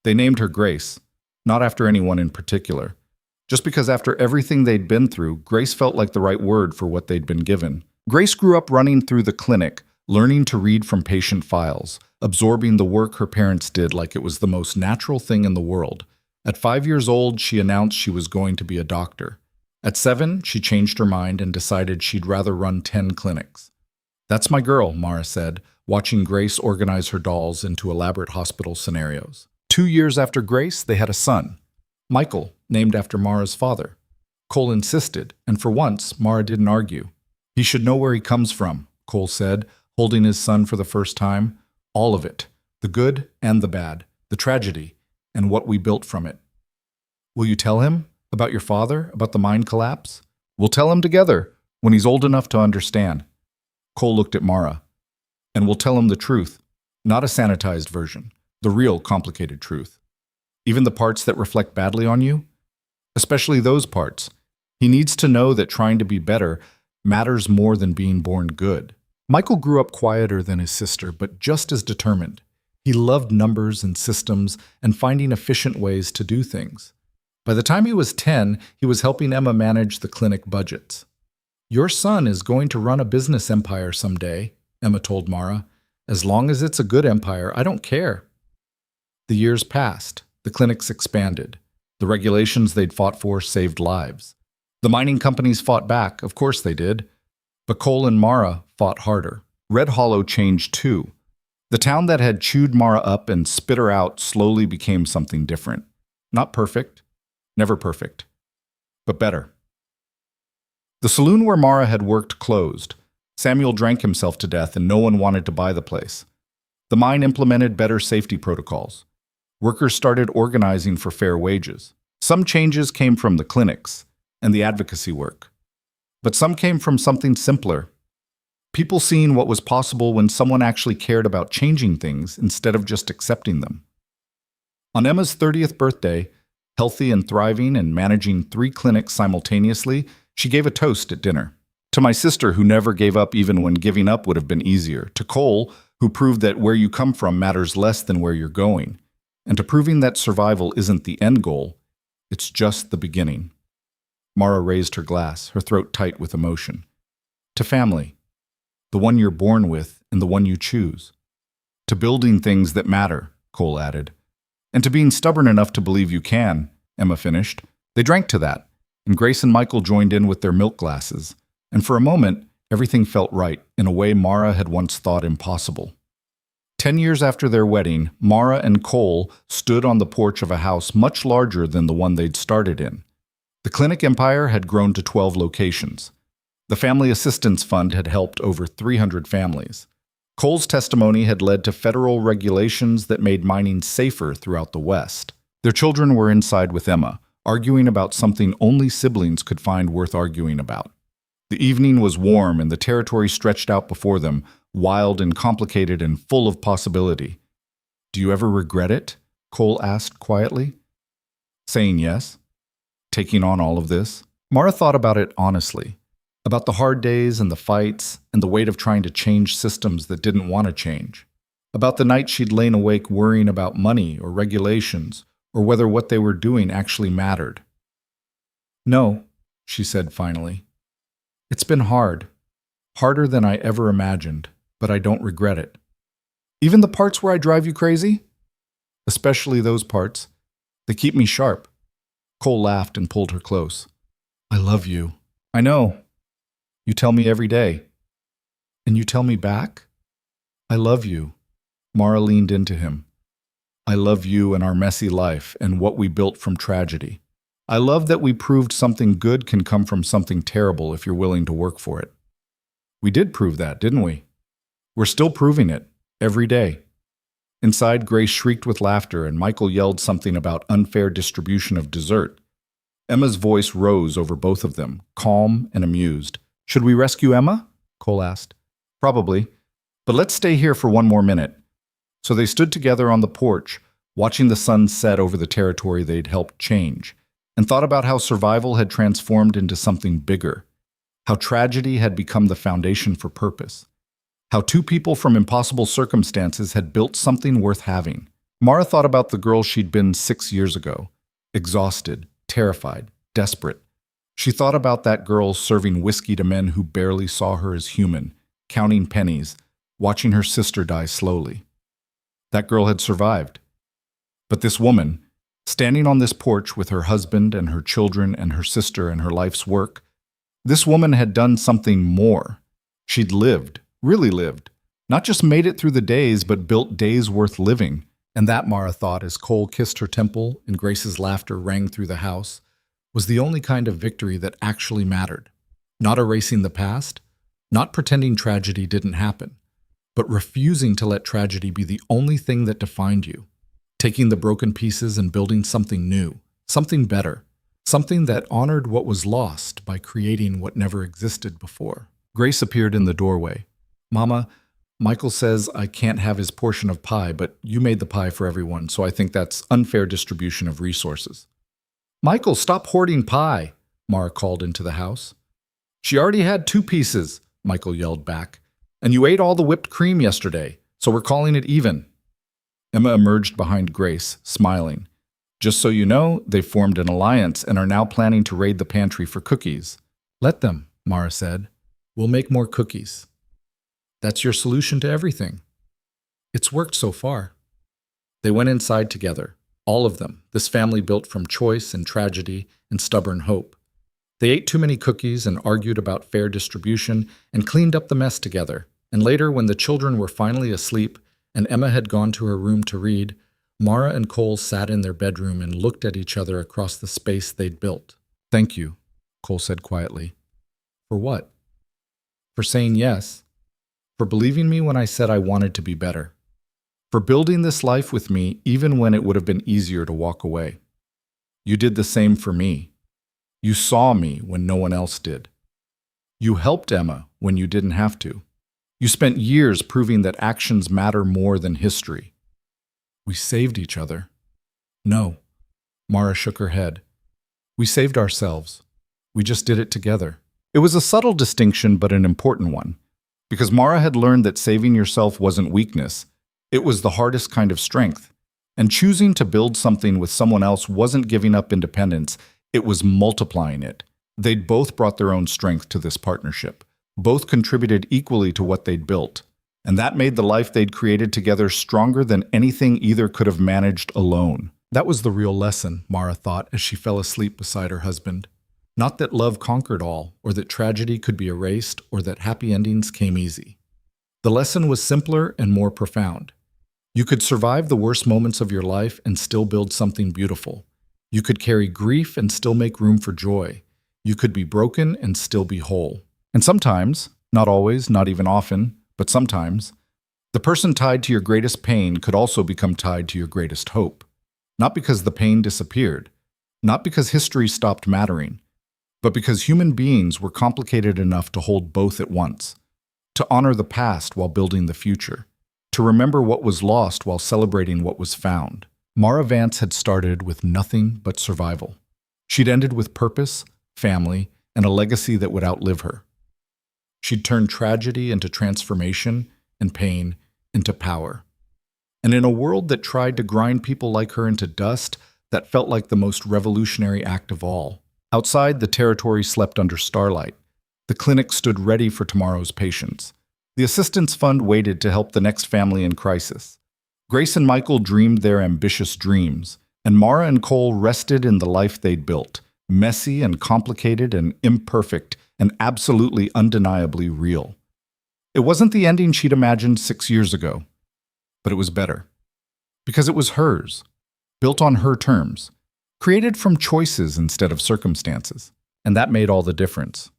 They named her Grace, not after anyone in particular. Just because after everything they'd been through, Grace felt like the right word for what they'd been given. Grace grew up running through the clinic, learning to read from patient files, absorbing the work her parents did like it was the most natural thing in the world. At 5 years old, she announced she was going to be a doctor. At 7, she changed her mind and decided she'd rather run 10 clinics. "That's my girl," Mara said, watching Grace organize her dolls into elaborate hospital scenarios. 2 years after Grace, they had a son, Michael, named after Mara's father. Cole insisted, and for once, Mara didn't argue. "He should know where he comes from," Cole said, holding his son for the first time. "All of it, the good and the bad, the tragedy, and what we built from it." "Will you tell him? About your father? About the mine collapse?" "We'll tell him together, when he's old enough to understand." Cole looked at Mara. "And we'll tell him the truth, not a sanitized version, the real complicated truth. Even the parts that reflect badly on you? Especially those parts. He needs to know that trying to be better matters more than being born good." Michael grew up quieter than his sister, but just as determined. He loved numbers and systems and finding efficient ways to do things. By the time he was 10, he was helping Emma manage the clinic budgets. "Your son is going to run a business empire someday," Emma told Mara. "As long as it's a good empire, I don't care." The years passed. The clinics expanded. The regulations they'd fought for saved lives. The mining companies fought back, of course they did. But Cole and Mara fought harder. Red Hollow changed too. The town that had chewed Mara up and spit her out slowly became something different. Not perfect, never perfect, but better. The saloon where Mara had worked closed. Samuel drank himself to death and no one wanted to buy the place. The mine implemented better safety protocols. Workers started organizing for fair wages. Some changes came from the clinics and the advocacy work. But some came from something simpler. People seeing what was possible when someone actually cared about changing things instead of just accepting them. On Emma's 30th birthday, healthy and thriving and managing 3 clinics simultaneously, she gave a toast at dinner. To my sister, who never gave up even when giving up would have been easier. To Cole, who proved that where you come from matters less than where you're going. And to proving that survival isn't the end goal, it's just the beginning. Mara raised her glass, her throat tight with emotion. To family, the one you're born with and the one you choose. To building things that matter, Cole added. And to being stubborn enough to believe you can, Emma finished. They drank to that, and Grace and Michael joined in with their milk glasses. And for a moment, everything felt right in a way Mara had once thought impossible. 10 years after their wedding, Mara and Cole stood on the porch of a house much larger than the one they'd started in. The clinic empire had grown to 12 locations. The Family Assistance Fund had helped over 300 families. Cole's testimony had led to federal regulations that made mining safer throughout the West. Their children were inside with Emma, arguing about something only siblings could find worth arguing about. The evening was warm and the territory stretched out before them, wild and complicated and full of possibility. "Do you ever regret it?" Cole asked quietly. Saying yes. Taking on all of this. Mara thought about it honestly. About the hard days and the fights and the weight of trying to change systems that didn't want to change. About the nights she'd lain awake worrying about money or regulations or whether what they were doing actually mattered. "No," she said finally. "It's been hard. Harder than I ever imagined, but I don't regret it." "Even the parts where I drive you crazy?" "Especially those parts. They keep me sharp." Cole laughed and pulled her close. "I love you." "I know. You tell me every day." "And you tell me back?" "I love you." Mara leaned into him. "I love you and our messy life and what we built from tragedy. I love that we proved something good can come from something terrible if you're willing to work for it." "We did prove that, didn't we?" "We're still proving it, every day." Inside, Grace shrieked with laughter and Michael yelled something about unfair distribution of dessert. Emma's voice rose over both of them, calm and amused. "Should we rescue Emma?" Cole asked. "Probably, but let's stay here for one more minute." So they stood together on the porch, watching the sun set over the territory they'd helped change, and thought about how survival had transformed into something bigger, how tragedy had become the foundation for purpose, how 2 people from impossible circumstances had built something worth having. Mara thought about the girl she'd been 6 years ago, exhausted, terrified, desperate. She thought about that girl serving whiskey to men who barely saw her as human, counting pennies, watching her sister die slowly. That girl had survived. But this woman, standing on this porch with her husband and her children and her sister and her life's work, this woman had done something more. She'd lived, really lived, not just made it through the days, but built days worth living. And that, Mara thought as Cole kissed her temple and Grace's laughter rang through the house, was the only kind of victory that actually mattered. Not erasing the past, not pretending tragedy didn't happen, but refusing to let tragedy be the only thing that defined you. Taking the broken pieces and building something new, something better, something that honored what was lost by creating what never existed before. Grace appeared in the doorway. "Mama, Michael says I can't have his portion of pie, but you made the pie for everyone, so I think that's unfair distribution of resources." "Michael, stop hoarding pie," Mara called into the house. "She already had 2 pieces," Michael yelled back. "And you ate all the whipped cream yesterday, so we're calling it even." Emma emerged behind Grace, smiling. "Just so you know, they've formed an alliance and are now planning to raid the pantry for cookies." "Let them," Mara said. "We'll make more cookies." "That's your solution to everything." "It's worked so far." They went inside together, all of them, this family built from choice and tragedy and stubborn hope. They ate too many cookies and argued about fair distribution and cleaned up the mess together. And later, when the children were finally asleep and Emma had gone to her room to read, Mara and Cole sat in their bedroom and looked at each other across the space they'd built. "Thank you," Cole said quietly. For what? For saying yes. For believing me when I said I wanted to be better. For building this life with me even when it would have been easier to walk away. You did the same for me. You saw me when no one else did. You helped Emma when you didn't have to. You spent years proving that actions matter more than history. We saved each other. No. Mara shook her head. We saved ourselves. We just did it together. It was a subtle distinction, but an important one. Because Mara had learned that saving yourself wasn't weakness. It was the hardest kind of strength. And choosing to build something with someone else wasn't giving up independence. It was multiplying it. They'd both brought their own strength to this partnership. Both contributed equally to what they'd built. And that made the life they'd created together stronger than anything either could have managed alone. That was the real lesson, Mara thought as she fell asleep beside her husband. Not that love conquered all, or that tragedy could be erased, or that happy endings came easy. The lesson was simpler and more profound. You could survive the worst moments of your life and still build something beautiful. You could carry grief and still make room for joy. You could be broken and still be whole. And sometimes, not always, not even often, but sometimes, the person tied to your greatest pain could also become tied to your greatest hope. Not because the pain disappeared, not because history stopped mattering, but because human beings were complicated enough to hold both at once, to honor the past while building the future, to remember what was lost while celebrating what was found. Mara Vance had started with nothing but survival. She'd ended with purpose, family, and a legacy that would outlive her. She'd turned tragedy into transformation and pain into power. And in a world that tried to grind people like her into dust, that felt like the most revolutionary act of all. Outside, the territory slept under starlight. The clinic stood ready for tomorrow's patients. The assistance fund waited to help the next family in crisis. Grace and Michael dreamed their ambitious dreams, and Mara and Cole rested in the life they'd built, messy and complicated and imperfect and absolutely undeniably real. It wasn't the ending she'd imagined 6 years ago, but it was better. Because it was hers, built on her terms, created from choices instead of circumstances. And that made all the difference.